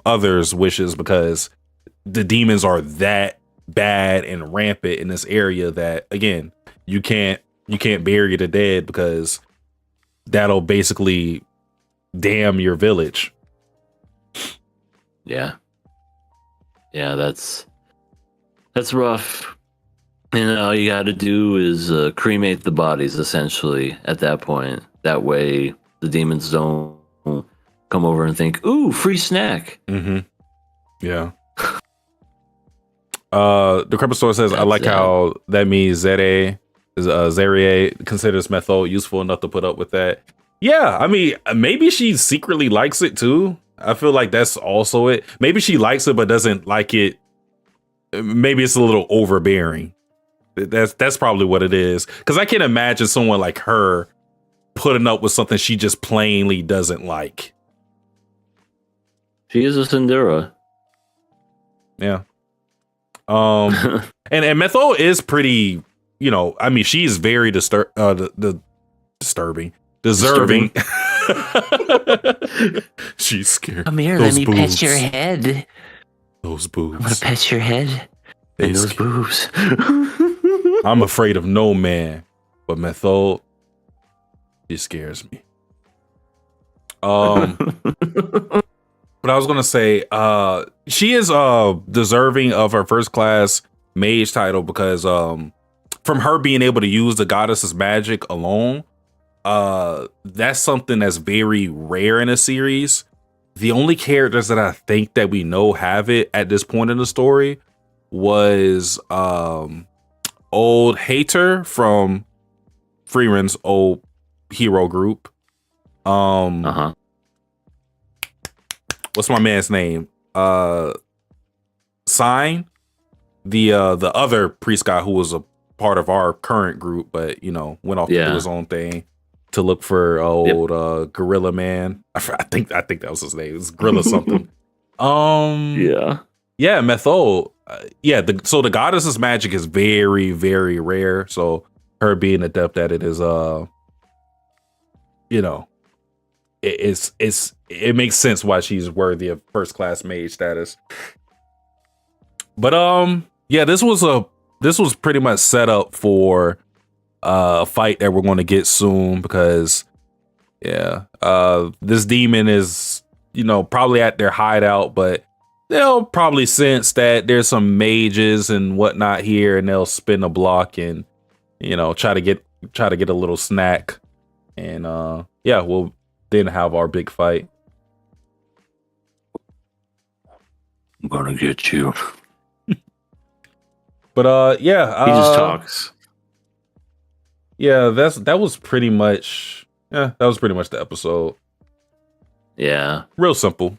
others' wishes, because the demons are that bad and rampant in this area that, again, you can't bury the dead because that'll basically damn your village. Yeah. Yeah, that's rough. And all you got to do is cremate the bodies, essentially, at that point. That way, the demons don't come over and think, "Ooh, free snack." Mm-hmm. Yeah. The Crepper Store says, "I like how that means Zere considers method useful enough to put up with that." Yeah, I mean, maybe she secretly likes it too. I feel like that's also it. Maybe she likes it but doesn't like it. Maybe it's a little overbearing. That's probably what it is. Because I can't imagine someone like her putting up with something she just plainly doesn't like. She is a Cinderella. Yeah. And Metho is pretty, I mean, she's very deserving. She's scared. Come here, those let me boobs. pet your head. Those boobs. I'm gonna pet your head and those boobs. I'm afraid of no man, but Metho, she scares me. But I was gonna say, she is deserving of her first class mage title because from her being able to use the goddess's magic alone, that's something that's very rare in a series. The only characters that I think that we know have it at this point in the story was old Hater from Frieren's old hero group. What's my man's name? Sign, the other priest guy who was a part of our current group, but went off to do his own thing to look for old Gorilla Man. I think that was his name. It's Gorilla something. Yeah, Metho. So the goddess's magic is very, very rare. So her being adept at it is it makes sense why she's worthy of first class mage status. But this was pretty much set up for a fight that we're going to get soon because this demon is probably at their hideout, but they'll probably sense that there's some mages and whatnot here, and they'll spin a block and try to get a little snack, and we'll then have our big fight. I'm gonna get you. But he just talks. Yeah, that was pretty much the episode. Yeah, real simple.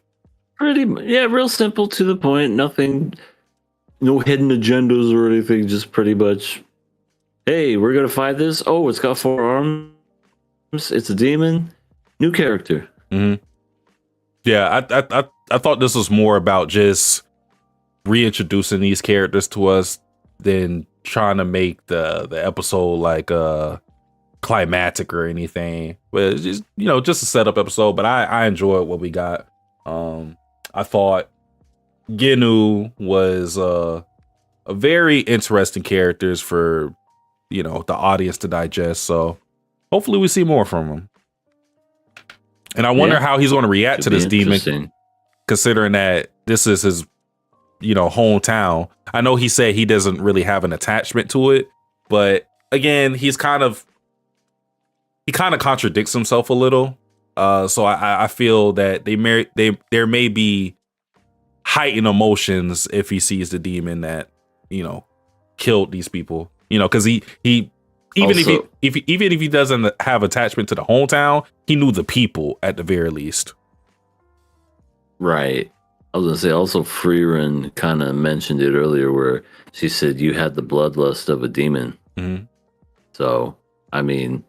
Real simple, to the point. Nothing, no hidden agendas or anything. Just pretty much, hey, we're gonna fight this. Oh, it's got 4 arms. It's a demon. New character. Mm-hmm. Yeah, I thought this was more about just reintroducing these characters to us than trying to make the episode like climactic or anything. But it's just just a setup episode. But I enjoyed what we got. I thought Genu was a very interesting characters for the audience to digest. So hopefully we see more from him. And I wonder how he's going to react to this demon, considering that this is his, hometown. I know he said he doesn't really have an attachment to it, but again, he kind of contradicts himself a little. So I feel that there may be heightened emotions if he sees the demon that killed these people. Because he even also, if he doesn't have attachment to the hometown, he knew the people at the very least. Right. I was gonna say also Frieren kind of mentioned it earlier where she said you had the bloodlust of a demon. Mm-hmm. So I mean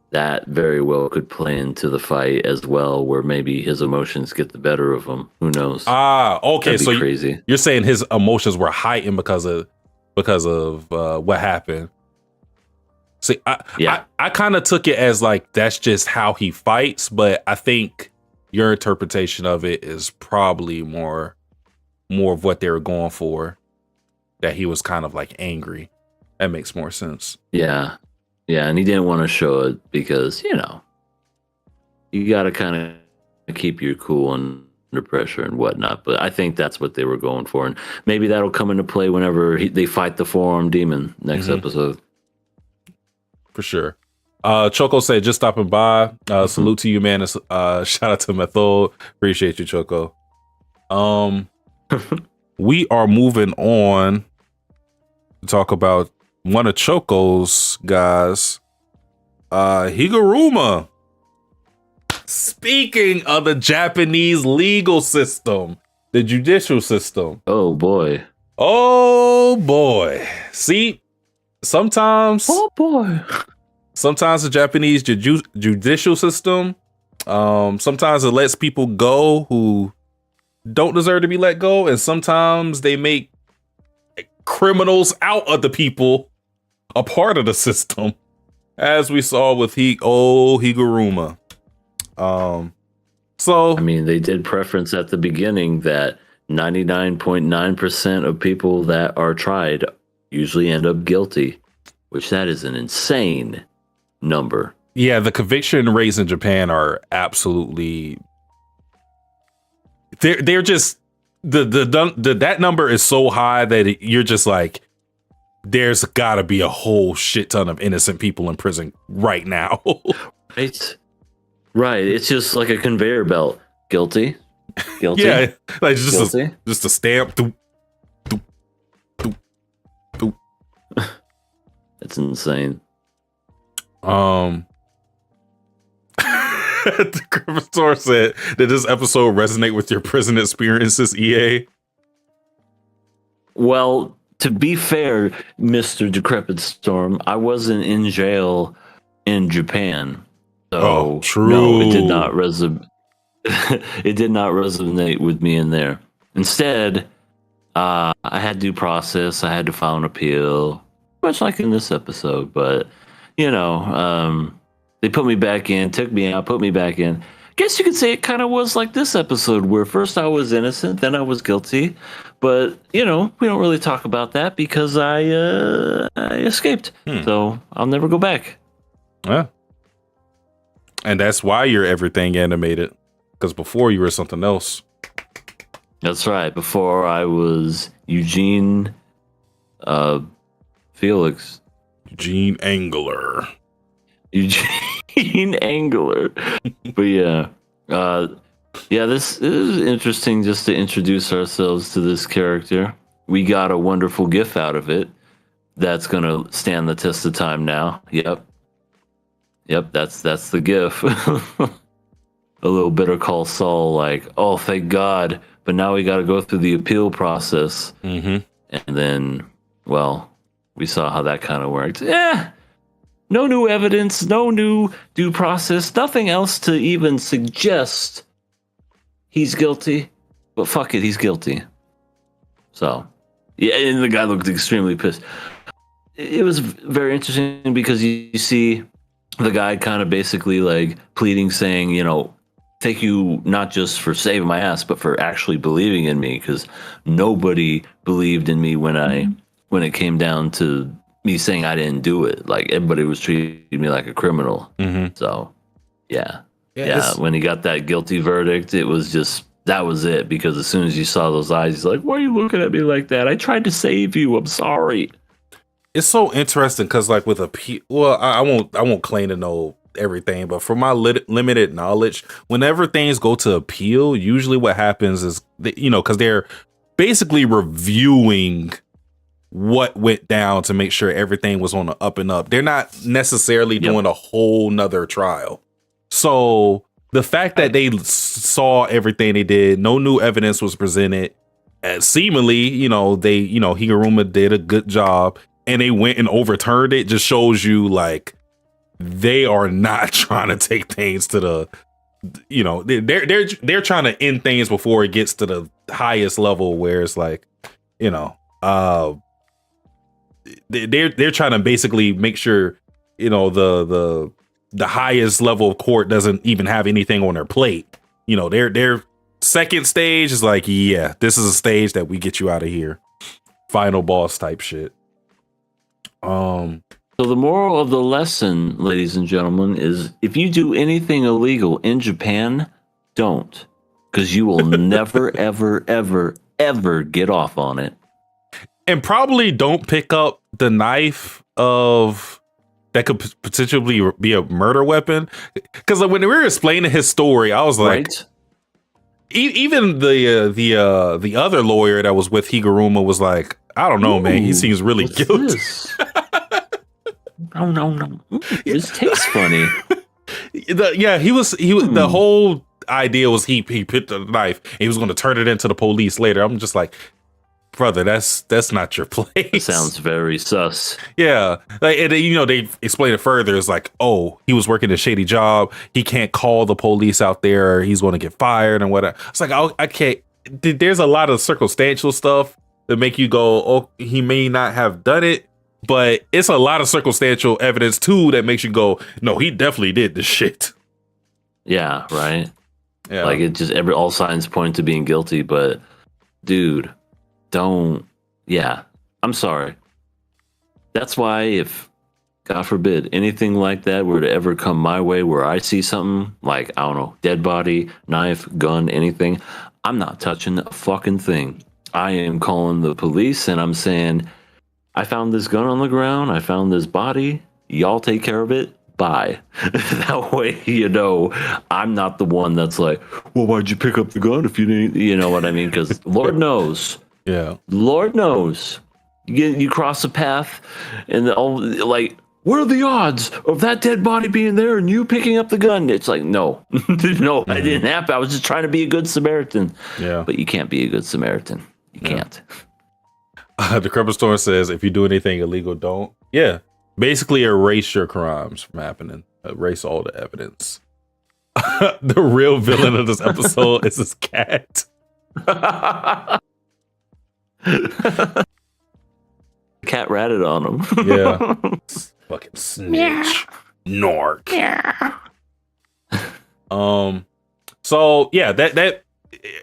that very well could play into the fight as well, where maybe his emotions get the better of him. Who knows? Okay. So crazy. You're saying his emotions were heightened because of what happened. See, I kind of took it as like that's just how he fights, but I think your interpretation of it is probably more of what they were going for. That he was kind of like angry. That makes more sense. Yeah, and he didn't want to show it because you got to kind of keep your cool and under pressure and whatnot. But I think that's what they were going for, and maybe that'll come into play whenever they fight the four-armed demon next episode. For sure. Choco said, just stopping by. Salute to you, man. Shout out to Method. Appreciate you, Choco. We are moving on to talk about one of Choco's guys, Higuruma. Speaking of the Japanese legal system, the judicial system. Oh boy. See, sometimes the Japanese judicial system, sometimes it lets people go who don't deserve to be let go, and sometimes they make criminals out of the people a part of the system, as we saw with Higuruma. So I mean, they did preference at the beginning that 99.9% of people that are tried usually end up guilty, which that is an insane number. Yeah, the conviction rates in Japan are absolutely they're just that number is so high that you're just like, there's got to be a whole shit ton of innocent people in prison right now. Right. It's just like a conveyor belt. Guilty. Yeah, like just a stamp. It's insane. The Griffithor said, did this episode resonate with your prison experiences, EA? Well, to be fair, Mr. Decrepit Storm, I wasn't in jail in Japan. So true. No, it did not it did not resonate with me in there. Instead, I had due process. I had to file an appeal, much like in this episode. But, they put me back in, took me out, put me back in. Guess you could say it kind of was like this episode, where first I was innocent, then I was guilty. But, we don't really talk about that because I escaped. So I'll never go back. Yeah. And that's why you're everything animated. Because before you were something else. That's right. Before I was Eugene Felix. Eugene Angler. Eugene Angler. But yeah. This is interesting just to introduce ourselves to this character. We got a wonderful gif out of it that's going to stand the test of time now. Yep, that's the gif. A little Better Call Saul, like, oh, thank God. But now we got to go through the appeal process. And then, well, we saw how that kind of worked. No new evidence, no new due process, nothing else to even suggest he's guilty. But fuck it, he's guilty. So, yeah, and the guy looked extremely pissed. It was very interesting because you see the guy kind of basically like pleading, saying, thank you not just for saving my ass, but for actually believing in me, because nobody believed in me when it came down to me saying I didn't do it. Like, everybody was treating me like a criminal. So, yeah. When he got that guilty verdict, it was just, that was it. Because as soon as you saw those eyes, he's like, why are you looking at me like that? I tried to save you. I'm sorry. It's so interesting because, like, with I won't claim to know everything, but from my limited knowledge, whenever things go to appeal, usually what happens is, because they're basically reviewing what went down to make sure everything was on the up and up. They're not necessarily doing a whole nother trial. So the fact that they saw everything they did, no new evidence was presented, and seemingly, Higuruma did a good job, and they went and overturned it, just shows you, like, they are not trying to take things to the, they're trying to end things before it gets to the highest level, where it's like, they're trying to basically make sure, the highest level of court doesn't even have anything on their plate. Their second stage is like, yeah, this is a stage that we get you out of here. Final boss type shit. So the moral of the lesson, ladies and gentlemen, is if you do anything illegal in Japan, don't. because you will never, ever, ever, ever get off on it. And probably don't pick up the knife of that could potentially be a murder weapon. Because when we were explaining his story, I was like, Right? even the other lawyer that was with Higuruma was like, I don't know, man. He seems really what's guilty. this? No. This tastes funny. The whole idea was he picked the knife and he was going to turn it into the police later. I'm just like, brother, that's not your place. Sounds very sus. Yeah, like, and they explain it further. It's like, oh, he was working a shady job. He can't call the police out there. He's going to get fired and whatever. It's like, I can't. There's a lot of circumstantial stuff that make you go, oh, he may not have done it, but it's a lot of circumstantial evidence too that makes you go, no, he definitely did this shit. Yeah, right. Yeah, Like it just all signs point to being guilty, but dude, don't. Yeah, I'm sorry. That's why if, God forbid, anything like that were to ever come my way where I see something like, I don't know, dead body, knife, gun, anything, I'm not touching a fucking thing. I am calling the police and I'm saying, I found this gun on the ground. I found this body. Y'all take care of it. Bye. That way, I'm not the one that's like, well, why'd you pick up the gun if you didn't, you know what I mean? Because Lord knows. yeah. Lord knows. You cross a path and like, what are the odds of that dead body being there and you picking up the gun? It's like, no, no, I didn't happen. I was just trying to be a good Samaritan. Yeah. But you can't be a good Samaritan. You can't. The Crumple Storm says, if you do anything illegal, don't. Yeah. Basically erase your crimes from happening. Erase all the evidence. The real villain of this episode is this cat. Cat ratted on him. Yeah. Fucking snitch. Narc. So yeah,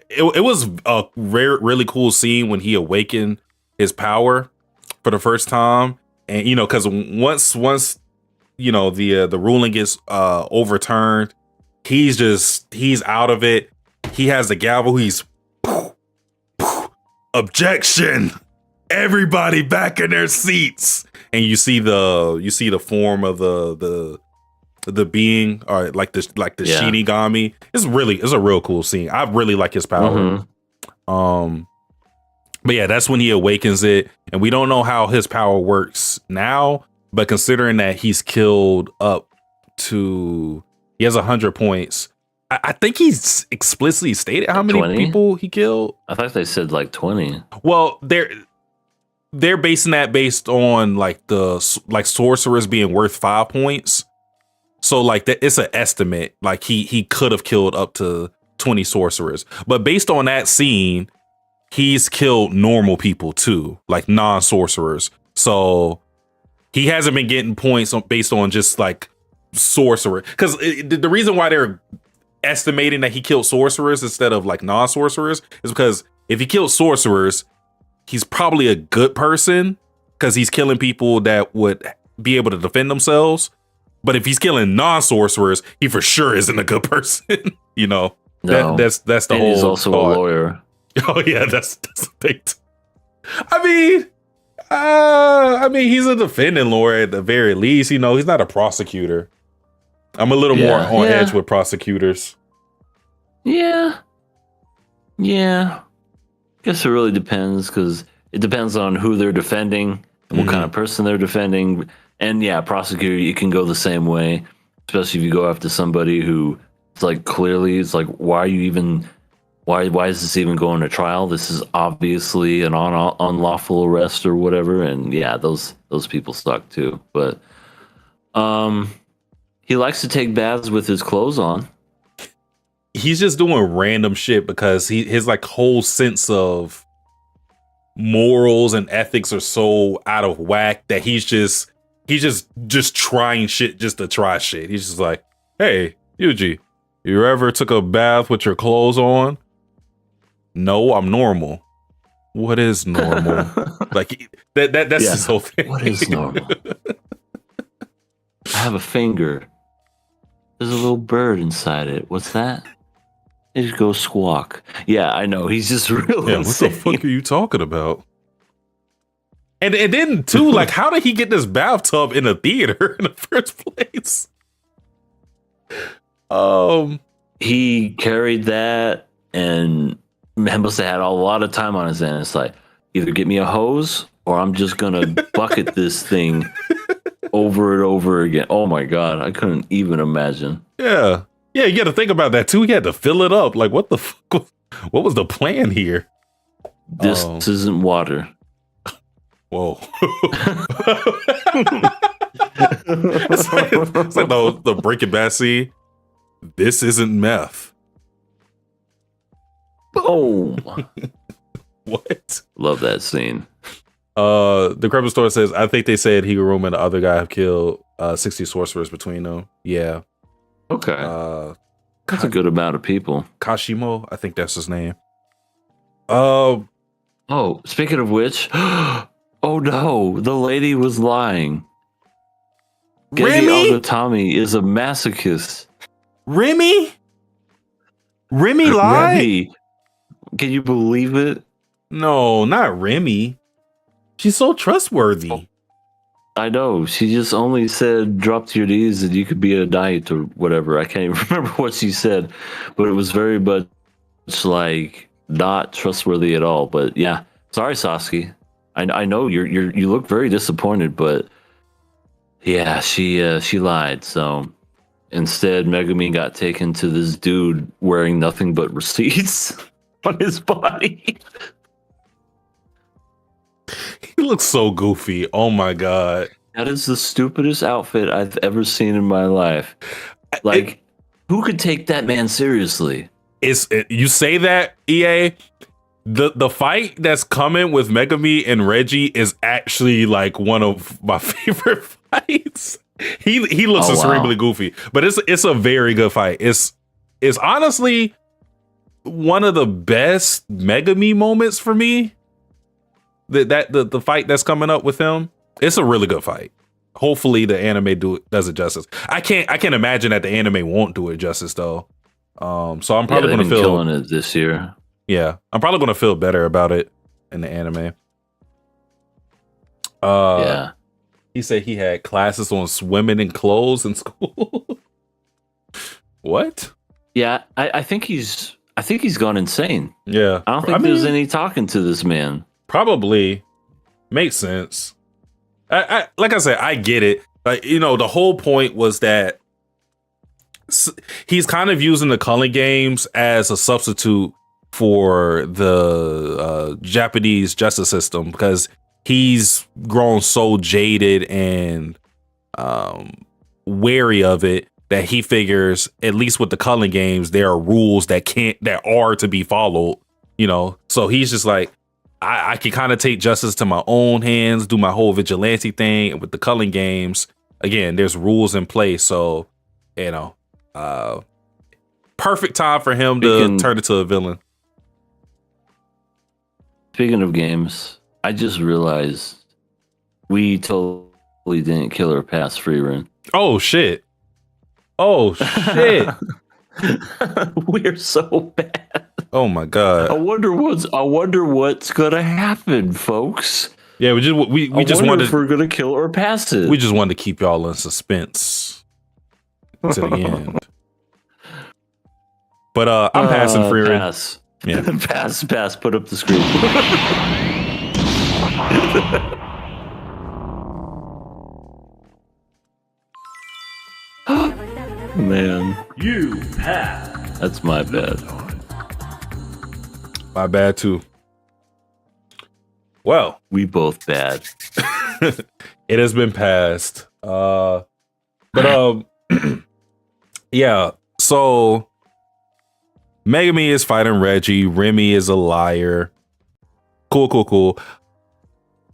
it was a really cool scene when he awakened his power for the first time. And because once the ruling gets overturned, he's out of it. He has the gavel. He's objection. Everybody back in their seats. And you see the form of the being, or like the Shinigami. It's a real cool scene. I really like his power. Mm-hmm. But yeah, that's when he awakens it, and we don't know how his power works now. But considering that he's killed up to, he has 100 points. I think he's explicitly stated how many 20? people he killed. I thought they said like 20. Well, they're basing that based on like sorcerers being worth 5 points. So like that, it's an estimate. Like he could have killed up to 20 sorcerers, but based on that scene, he's killed normal people too, like non-sorcerers. So he hasn't been getting points based on just like sorcerer. Because the reason why they're estimating that he killed sorcerers instead of like non-sorcerers is because if he killed sorcerers, he's probably a good person because he's killing people that would be able to defend themselves. But if he's killing non-sorcerers, he for sure isn't a good person. No. That's the And whole. he's also thought. a lawyer. Oh yeah, that's the thing. I mean, he's a defending lawyer at the very least. He's not a prosecutor. I'm a little more on edge with prosecutors. Yeah. Guess it really depends, because it depends on who they're defending and what kind of person they're defending. And yeah, prosecutor, you can go the same way, especially if you go after somebody who it's like clearly it's like, why is this even going to trial? This is obviously an unlawful arrest or whatever. And yeah, those people suck too. But he likes to take baths with his clothes on. He's just doing random shit because his like whole sense of morals and ethics are so out of whack that he's just trying shit just to try shit. He's just like, hey, Yuji, you ever took a bath with your clothes on? No, I'm normal. What is normal? Like that's his whole thing. What is normal? I have a finger. There's a little bird inside it. What's that? They just go squawk. Yeah, I know. He's just really Yeah, what the fuck are you talking about? And then too, like, how did he get this bathtub in a theater in the first place? He carried that, and man must have had a lot of time on his hands. It's like, either get me a hose or I'm just gonna bucket this thing over and over again. Oh my god, I couldn't even imagine. Yeah, you got to think about that too. He had to fill it up. Like, what the fuck? What was the plan here? This isn't water. Whoa. it's like the Breaking Bad scene. This isn't meth. Oh. What? Love that scene. The Credible Store says, I think they said Higuruma and the other guy have killed 60 sorcerers between them. Yeah. Okay. That's a good amount of people. Kashimo, I think that's his name. Oh, speaking of which, oh no, the lady was lying. Remy Ogatami is a masochist. Remy lied? Remy. Can you believe it? No, not Remy. She's so trustworthy. Oh, I know. She just only said drop to your knees and you could be a knight or whatever. I can't even remember what she said, but it was very much like not trustworthy at all. But yeah, sorry, Satsuki. I know you look very disappointed, but yeah, she lied. So instead, Megumi got taken to this dude wearing nothing but receipts on his body. He looks so goofy. Oh my god. That is the stupidest outfit I've ever seen in my life. Like, who could take that man seriously? You say that, EA. The fight that's coming with Megumi and Reggie is actually like one of my favorite fights. He looks extremely goofy, but it's a very good fight. It's honestly one of the best Megumi moments for me. The fight that's coming up with him, it's a really good fight. Hopefully the anime does it justice. I can't imagine that the anime won't do it justice though. So I'm probably gonna feel killing it this year. Yeah, I'm probably gonna feel better about it in the anime. Yeah. He said he had classes on swimming in clothes in school. What? Yeah, I think he's gone insane. Yeah. I don't think there's any talking to this man. Probably makes sense. I like I said, I get it. Like, the whole point was that he's kind of using the Culling games as a substitute for the Japanese justice system because he's grown so jaded and wary of it that he figures, at least with the Culling games, there are rules that are to be followed. So he's just like, I can kind of take justice to my own hands, do my whole vigilante thing. And with the Culling games, again, there's rules in place. So, perfect time for him to turn into a villain. Speaking of games, I just realized we totally didn't kill or pass Frieren. Oh, shit. We're so bad. Oh my god! I wonder what's gonna happen, folks. Yeah, we just wanted if we're gonna kill or pass it. We just wanted to keep y'all in suspense to the end. But I'm passing Frieren. Pass. Yeah, pass. Put up the screen. Man, you pass. That's my bad. My bad too. Well, we both bad. It has been passed. But yeah. So Megumi is fighting Reggie. Remy is a liar. Cool.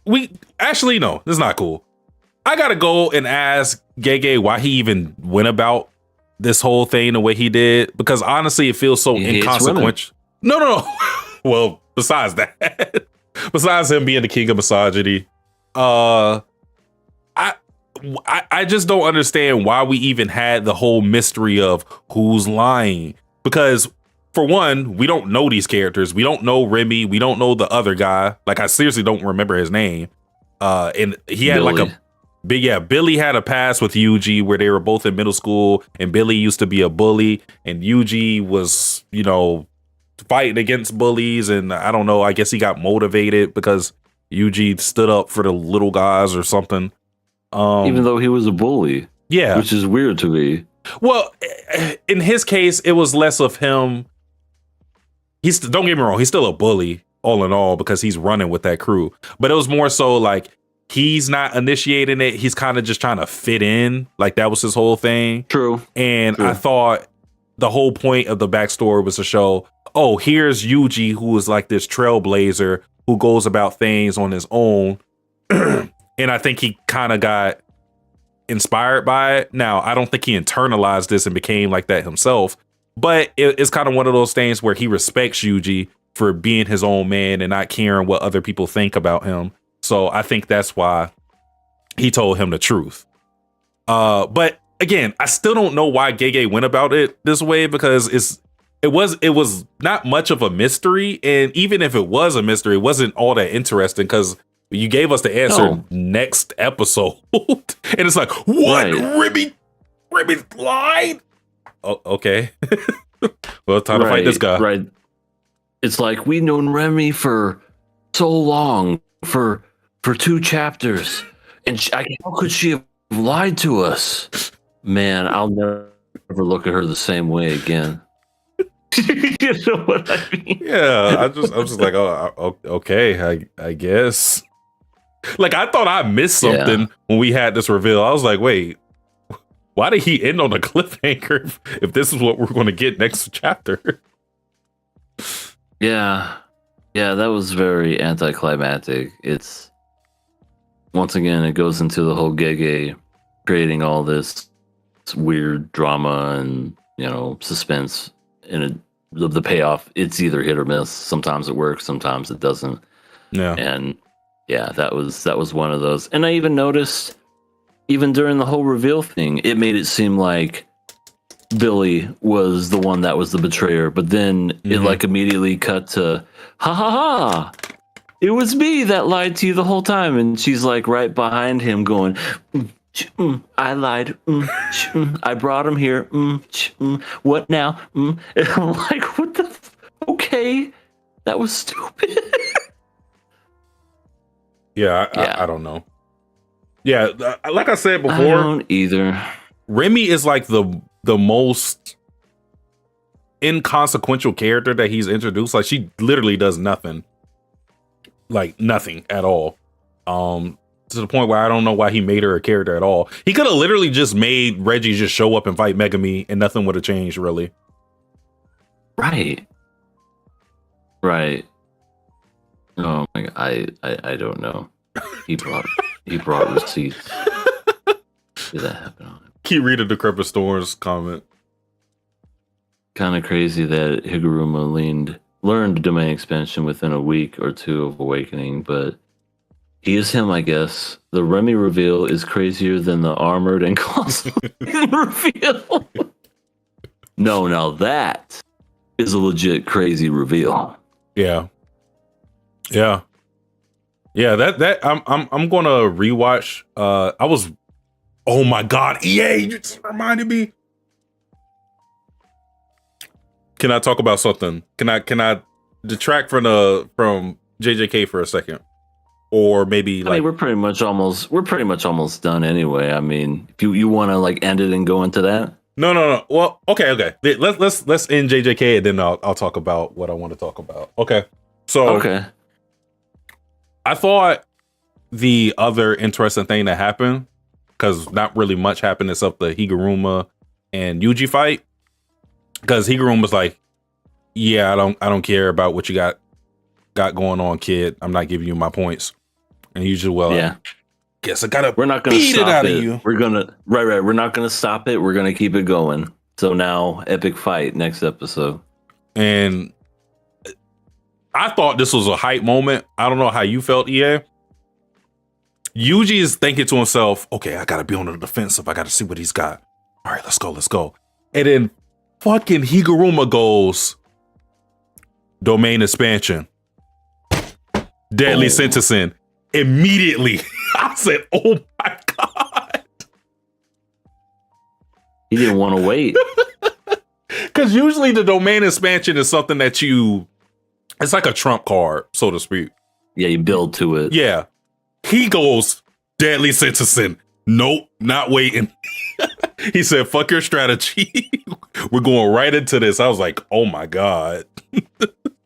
We actually no, this is not cool. I gotta go and ask Gege why he even went about this whole thing the way he did, because honestly, it feels so inconsequential. No. Well, besides that, besides him being the king of misogyny, I just don't understand why we even had the whole mystery of who's lying. Because for one, we don't know these characters. We don't know Remy. We don't know the other guy. Like, I seriously don't remember his name. And he had Billy. like a big, Billy had a past with Yuji where they were both in middle school, and Billy used to be a bully, and Yuji was, fighting against bullies. And I don't know, I guess he got motivated because Yuji stood up for the little guys or something. Even though he was a bully. Yeah. Which is weird to me. Well, in his case, it was less of him. Don't get me wrong, he's still a bully all in all because he's running with that crew. But it was more so like he's not initiating it. He's kind of just trying to fit in. Like that was his whole thing. True. And True. I thought the whole point of the backstory was to show, oh, here's Yuji, who is like this trailblazer who goes about things on his own. And I think he kind of got inspired by it. Now, I don't think he internalized this and became like that himself. But it's kind of one of those things where he respects Yuji for being his own man and not caring what other people think about him. So I think that's why he told him the truth. But again, I still don't know why Gege went about it this way, because it was not much of a mystery. And even if it was a mystery, it wasn't all that interesting because you gave us the answer next episode. And it's like, what? Right. Remy lied? Oh, okay. Well, time to fight this guy. Right. It's like, we've known Remy for so long, for 2 chapters. And how could she have lied to us? Man, I'll never look at her the same way again. You know what I mean? Yeah, I'm just like, oh, okay, I guess. Like, I thought I missed something when we had this reveal. I was like, wait, why did he end on a cliffhanger if this is what we're going to get next chapter? Yeah, that was very anticlimactic. It's, once again, it goes into the whole Gege creating all this weird drama and, suspense. And the payoff, it's either hit or miss. Sometimes it works, sometimes it doesn't. Yeah. And yeah, that was one of those. And I even noticed, even during the whole reveal thing, it made it seem like Billy was the one that was the betrayer, but then it like immediately cut to ha ha ha, it was me that lied to you the whole time. And she's like right behind him going, I lied, I brought him here, what now? And I'm like, what the okay, that was stupid. I don't know. Yeah, like I said before, I don't either. Remy is like the most inconsequential character that he's introduced. Like, she literally does nothing. Like, nothing at all. To the point where I don't know why he made her a character at all. He could have literally just made Reggie just show up and fight Megami and nothing would have changed, really. Right. Oh my god, I don't know. He brought receipts. Did that happen on it? Keep reading the Decrepit Storms comment. Kind of crazy that Higuruma learned domain expansion within a week or 2 of awakening, but he is him, I guess. The Remy reveal is crazier than the armored and colossal reveal. No, now that is a legit crazy reveal. Yeah. That I'm gonna rewatch. Oh my god, EA, you just reminded me. Can I talk about something? Can I detract from JJK for a second? Or maybe I mean, we're pretty much almost done anyway. I mean, if you want to like end it and go into that. No. Well, okay. Let's end JJK and then I'll talk about what I want to talk about. Okay. So okay. I thought the other interesting thing that happened, because not really much happened except the Higuruma and Yuji fight. Because Higuruma's like, yeah, I don't care about what you got going on, kid. I'm not giving you my points. And Yuji, guess I gotta we're not gonna beat it out of you. We're gonna we're not gonna stop it. We're gonna keep it going. So now, epic fight next episode. And I thought this was a hype moment. I don't know how you felt, EA. Yuji is thinking to himself, okay, I gotta be on the defensive. I gotta see what he's got. All right, let's go. And then fucking Higuruma goes, domain expansion, deadly sentencing. Immediately, I said, "Oh my god!" He didn't want to wait. Because usually the domain expansion is something that it's like a trump card, so to speak. Yeah, you build to it. Yeah. He goes, deadly sentencing. Nope, not waiting. He said, fuck your strategy. We're going right into this. I was like, oh my God.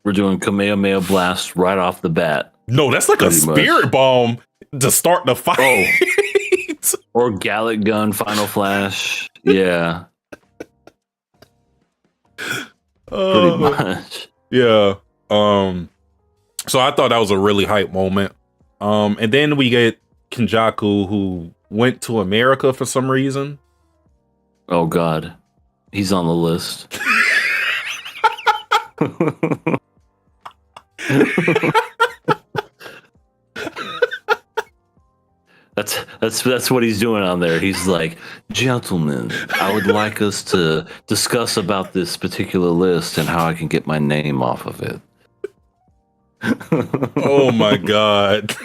We're doing Kamehameha Blast right off the bat. No, that's like a spirit bomb to start the fight. Oh. Or Gallic Gun, Final Flash. Yeah. Pretty much. Yeah. So I thought that was a really hype moment. And then we get Kenjaku, who went to America for some reason. Oh God. He's on the list. That's what he's doing on there. He's like, gentlemen, I would like us to discuss about this particular list and how I can get my name off of it. Oh my God.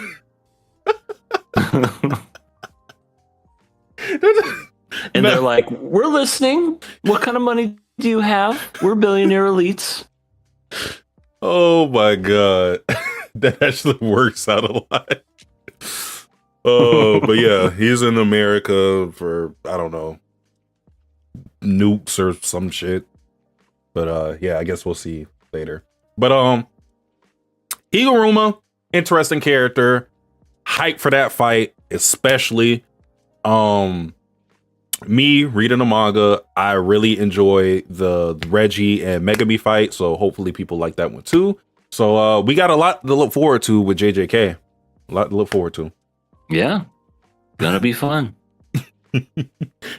And they're like, we're listening. What kind of money do you have? We're billionaire elites. Oh my God. That actually works out a lot. Oh, but yeah, he's in America for, I don't know, nukes or some shit. But yeah, I guess we'll see later. But Higuruma, interesting character. Hype for that fight, especially. Me reading the manga, I really enjoy the Reggie and Megami fight, so hopefully people like that one too. So we got a lot to look forward to with JJK. A lot to look forward to. Yeah, gonna be fun.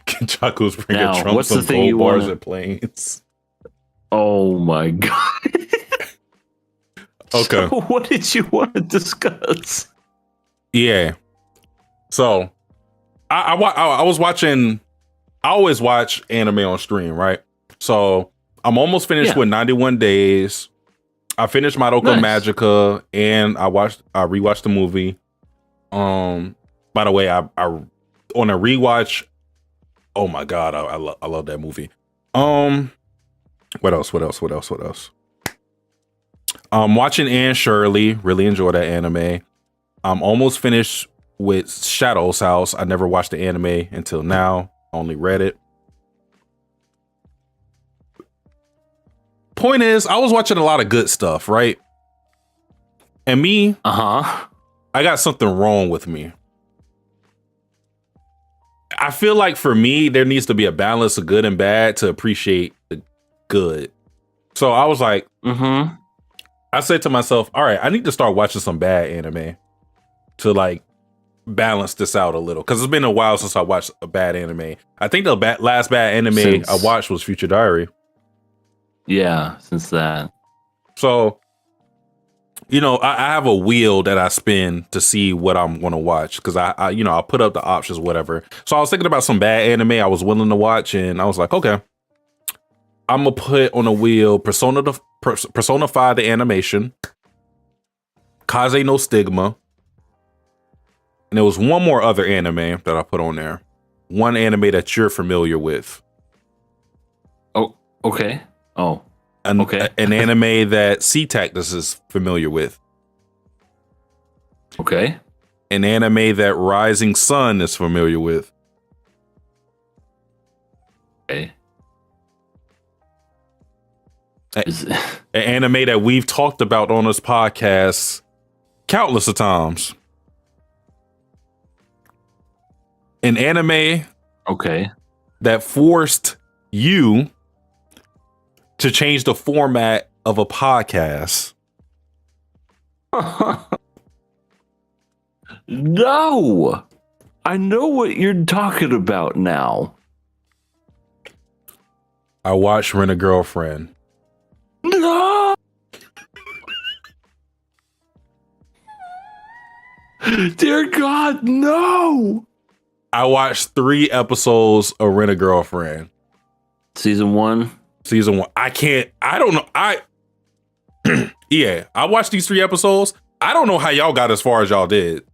Kenjaku's bringing Now, Trump what's some the thing gold bars wanna... and planes. Oh my God. Okay. So what did you want to discuss? Yeah. So I was watching. I always watch anime on stream, right? So I'm almost finished with 91 Days. I finished Madoka Magica, and I rewatched the movie. By the way, I on a rewatch. Oh my God, I love that movie. What else? Watching Anne Shirley, really enjoy that anime. I'm almost finished with Shadow's House. I never watched the anime until now. Only read it. Point is, I was watching a lot of good stuff, right? And me, I got something wrong with me. I feel like for me, there needs to be a balance of good and bad to appreciate the good. So I was like, I said to myself, all right, I need to start watching some bad anime to like balance this out a little. Because it's been a while since I watched a bad anime. I think the last bad anime I watched was Future Diary. Yeah, since that. So, you know, I have a wheel that I spin to see what I'm going to watch. Because I'll put up the options, whatever. So I was thinking about some bad anime I was willing to watch. And I was like, okay, I'm going to put on a wheel Persona 5 the animation, Kaze no Stigma, and there was one more other anime that I put on there. One anime that you're familiar with. Oh, okay. Oh, okay. An anime that C-Tactus is familiar with. Okay. An anime that Rising Sun is familiar with. Okay. An anime that we've talked about on this podcast countless of times. An anime that forced you to change the format of a podcast. No, I know what you're talking about now. I watched Rent a Girlfriend. No. Dear God, no. I watched 3 episodes of Rent a Girlfriend. Season 1. I don't know. Yeah, I watched these 3 episodes. I don't know how y'all got as far as y'all did.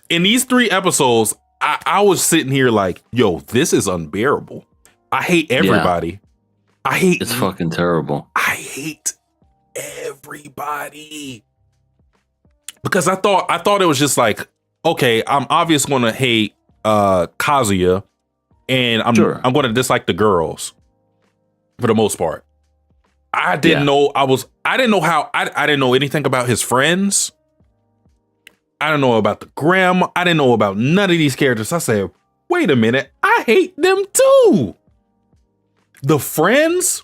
In these 3 episodes, I was sitting here like, yo, this is unbearable. I hate everybody. It's fucking terrible. I hate everybody. Because I thought it was just like, okay, I'm obviously gonna hate Kazuya, and I'm gonna dislike the girls for the most part. I didn't know anything about his friends. I didn't know about the grandma. I didn't know about none of these characters. I said, wait a minute, I hate them too. The friends.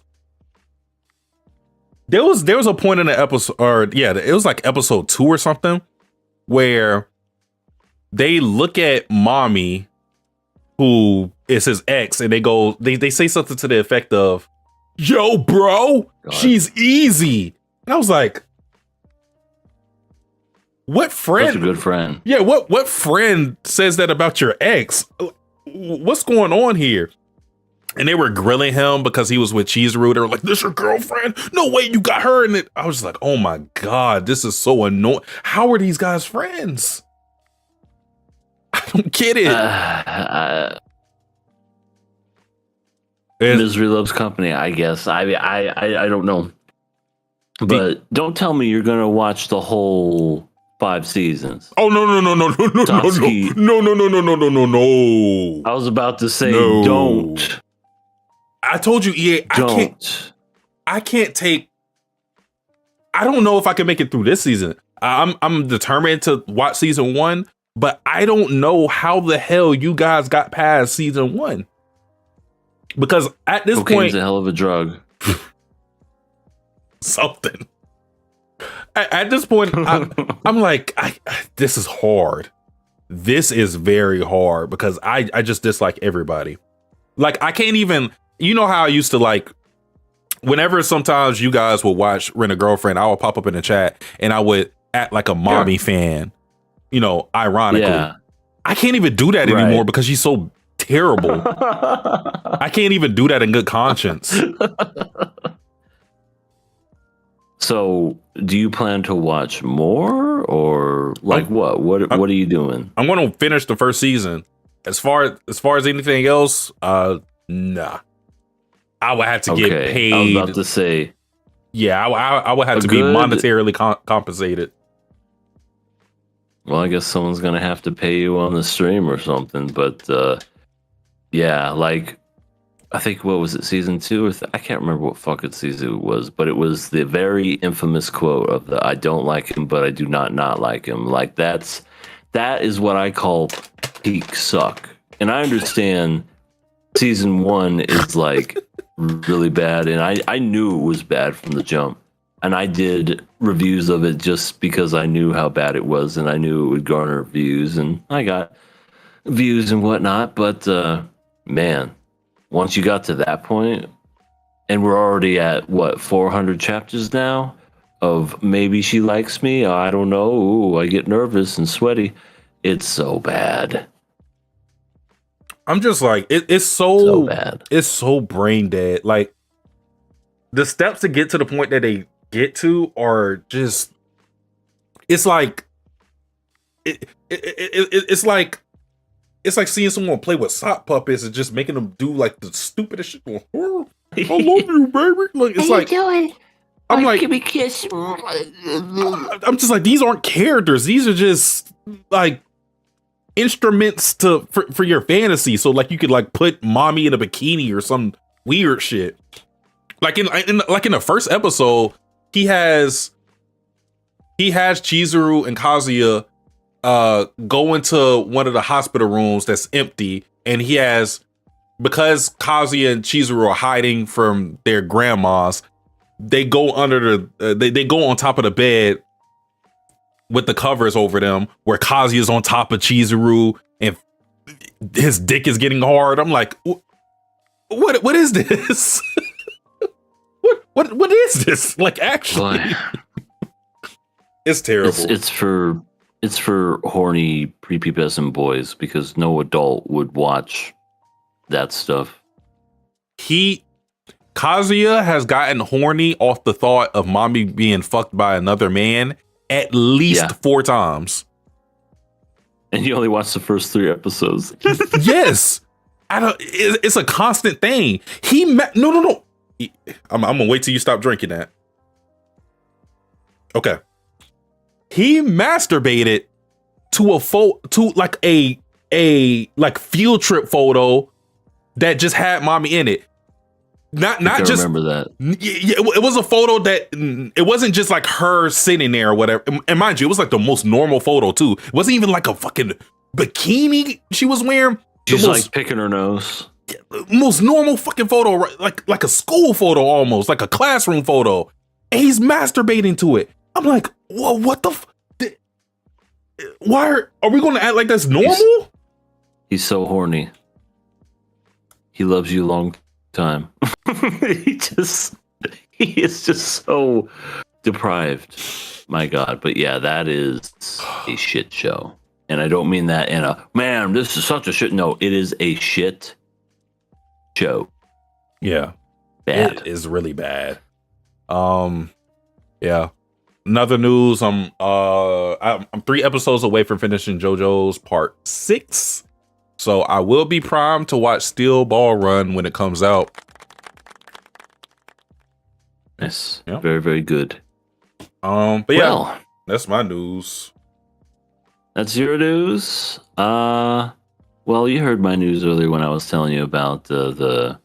There was a point in the episode, it was like episode 2 or something, where they look at mommy, who is his ex, and they say something to the effect of, yo, bro, she's easy. And I was like, what friend? Such a good friend. Yeah, what friend says that about your ex? What's going on here? And they were grilling him because he was with Chizuru. They were like, this your girlfriend? No way you got her. And I was like, oh my God, this is so annoying. How are these guys friends? I don't get it. Misery loves company, I guess. I don't know. But don't tell me you're going to watch the whole 5 seasons. Oh, no. Satsuki. No. I was about to say, don't. I told you, EA, I can't take. I don't know if I can make it through this season. I'm determined to watch season 1, but I don't know how the hell you guys got past season 1. Because at this point, a hell of a drug. Something. At this point, I'm like, this is hard. This is very hard because I just dislike everybody. Like, I can't even. You know how I used to, like, whenever sometimes you guys would watch Rent a Girlfriend, I would pop up in the chat and I would act like a mommy fan, ironically. Yeah. I can't even do that anymore because she's so terrible. I can't even do that in good conscience. So, do you plan to watch more, or like what? What are you doing? I'm going to finish the first season. As far as anything else, nah. I would have to get paid. I was about to say, yeah, I would have to be monetarily compensated. Well, I guess someone's gonna have to pay you on the stream or something. But yeah, like, I think, what was it, season 2 or I can't remember what fucking season it was, but it was the very infamous quote of the "I don't like him, but I do not like him." Like, that is what I call peak suck. And I understand season 1 is like really bad, and I knew it was bad from the jump, and I did reviews of it just because I knew how bad it was, and I knew it would garner views, and I got views and whatnot. But man, once you got to that point, and we're already at what, 400 chapters now of maybe she likes me, I don't know, ooh, I get nervous and sweaty. It's so bad. I'm just like, it's so bad. It's so brain dead. Like, the steps to get to the point that they get to are just, it's like, it's like seeing someone play with sock puppets and just making them do like the stupidest shit. Oh, I love you, baby. Like, it's like, I'm like, give me a kiss. I'm just like, these aren't characters. These are just like instruments for your fantasy. So like, you could like put mommy in a bikini or some weird shit. Like in the first episode, he has Chizuru and Kazuya go into one of the hospital rooms that's empty, and he has, because Kazuya and Chizuru are hiding from their grandmas, they go under they go on top of the bed with the covers over them, where Kazuya's on top of Chizuru and his dick is getting hard. I'm like, what is this? what is this? Like, actually, it's terrible. It's for horny prepubescent boys, because no adult would watch that stuff. Kazuya has gotten horny off the thought of mommy being fucked by another man at least 4 times. And you only watched the first 3 episodes. Yes. It's a constant thing. No. I'm gonna wait till you stop drinking that. Okay. He masturbated to a field trip photo that just had mommy in it. Not just remember that. Yeah, it was a photo that it wasn't just like her sitting there or whatever. And mind you, it was like the most normal photo too. It wasn't even like a fucking bikini she was wearing. She's like picking her nose. Most normal fucking photo, right? Like a school photo almost, like a classroom photo. And he's masturbating to it. I'm like, whoa, what the? Why are we going to act like that's normal? He's so horny. He loves you long time. he is just so deprived. My God. But yeah, that is a shit show. And I don't mean that in a, man, this is such a shit. No, it is a shit show. Yeah. Bad. It is really bad. Yeah. Another news, I'm 3 episodes away from finishing JoJo's part 6. So I will be primed to watch Steel Ball Run when it comes out. Yes. Yep. Very, very good. But yeah, that's my news. That's your news. Well, you heard my news earlier when I was telling you about the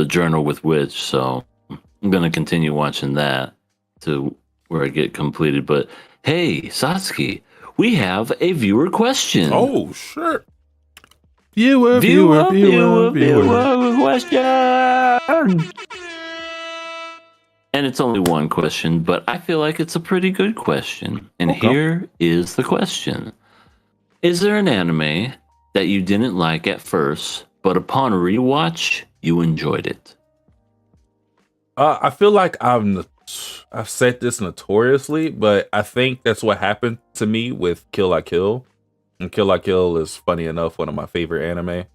journal with Witch, so I'm gonna continue watching that to where I get completed. But hey, Satsuki, we have a viewer question. Oh, sure. Viewer question. And it's only one question, but I feel like it's a pretty good question. And here is the question. Is there an anime that you didn't like at first, but upon rewatch, you enjoyed it? I feel like I've said this notoriously, but I think that's what happened to me with Kill La Kill. And Kill La Kill is, funny enough, one of my favorite anime.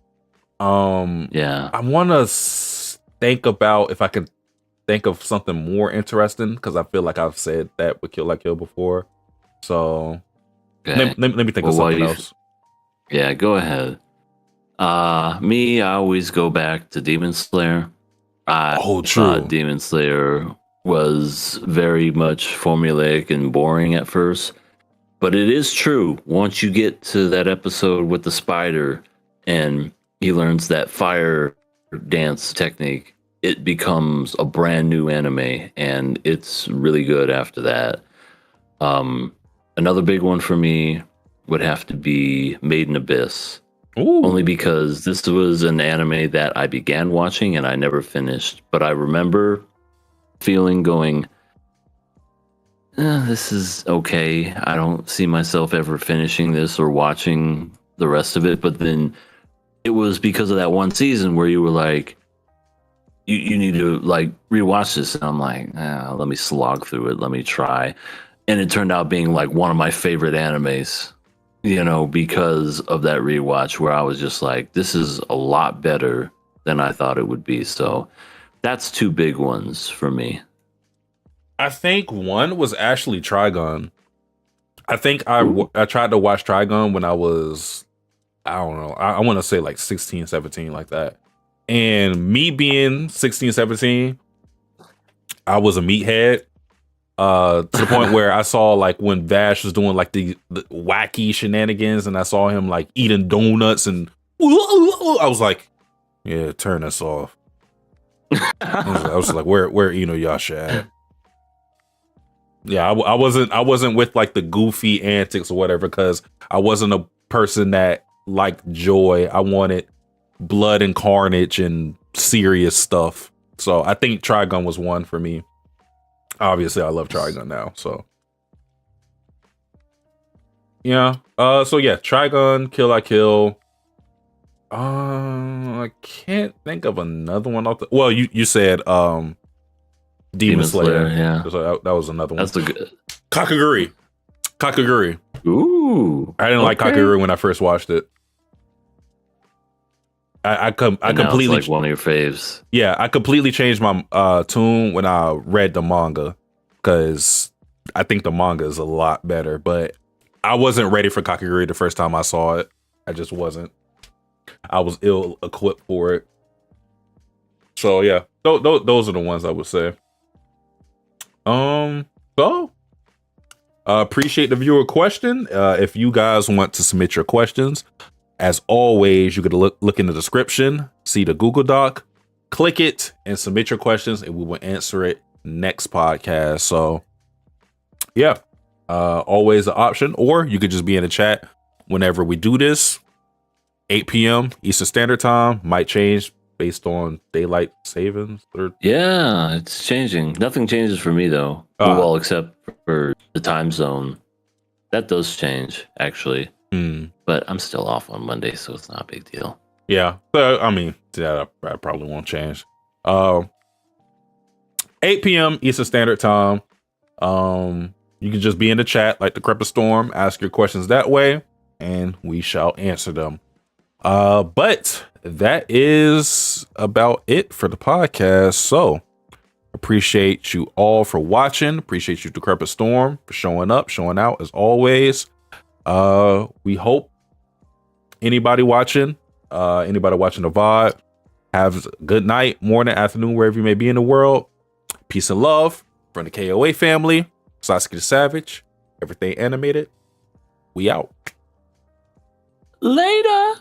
Yeah. I want to think about if I can think of something more interesting, because I feel like I've said that with Kill La Kill before. So let me think of something else. Yeah, go ahead. Me, I always go back to Demon Slayer. I thought Demon Slayer was very much formulaic and boring at first. But it is true. Once you get to that episode with the spider and he learns that fire dance technique, it becomes a brand new anime, and it's really good after that. Another big one for me would have to be Made in Abyss. Ooh. Only because this was an anime that I began watching and I never finished. But I remember feeling going, this is okay. I don't see myself ever finishing this or watching the rest of it. But then it was because of that one season where you were like, you need to like rewatch this. And I'm like, let me slog through it. Let me try. And it turned out being like one of my favorite animes, you know, because of that rewatch where I was just like, this is a lot better than I thought it would be. So that's 2 big ones for me. I think one was actually Trigun. I think I tried to watch Trigun when I was, I don't know, I want to say like 16, 17, like that. And me being 16, 17, I was a meathead to the point where I saw like when Vash was doing like the wacky shenanigans and I saw him like eating donuts and I was like, yeah, turn this off. I was like, where Inuyasha at? Yeah, I wasn't with like the goofy antics or whatever, because I wasn't a person that liked joy. I wanted blood and carnage and serious stuff. So I think Trigun was one for me. Obviously, I love Trigun now. So yeah. So yeah, Trigun, Kill La Kill. I can't think of another one off the. Well, you said Demon Slayer. Yeah, so that was another one. That's a good. Kakaguri. Ooh, I didn't like Kakaguri when I first watched it. I And now it's completely like one of your faves. yeah, I completely changed my tune when I read the manga because I think the manga is a lot better. But I wasn't ready for Kakegurui the first time I saw it. I just wasn't. I was ill equipped for it. So yeah, those are the ones I would say. So appreciate the viewer question. If you guys want to submit your questions, as always, you could look in the description, see the Google Doc, click it, and submit your questions, and we will answer it next podcast. So yeah, always an option, or you could just be in the chat whenever we do this. 8 p.m. Eastern Standard Time might change based on daylight savings. Yeah, it's changing. Nothing changes for me though. Well, except for the time zone. That does change, actually. But I'm still off on Monday, so it's not a big deal. Yeah. So I mean, that probably won't change. 8 p.m. Eastern Standard Time. You can just be in the chat like the Crepper Storm, ask your questions that way, and we shall answer them. But that is about it for the podcast. So appreciate you all for watching. Appreciate you, Decrepit Storm, for showing up, showing out as always. We hope anybody watching the VOD, have a good night, morning, afternoon, wherever you may be in the world. Peace and love from the KOA family. Satsuki the Savage, everything animated. We out. Later.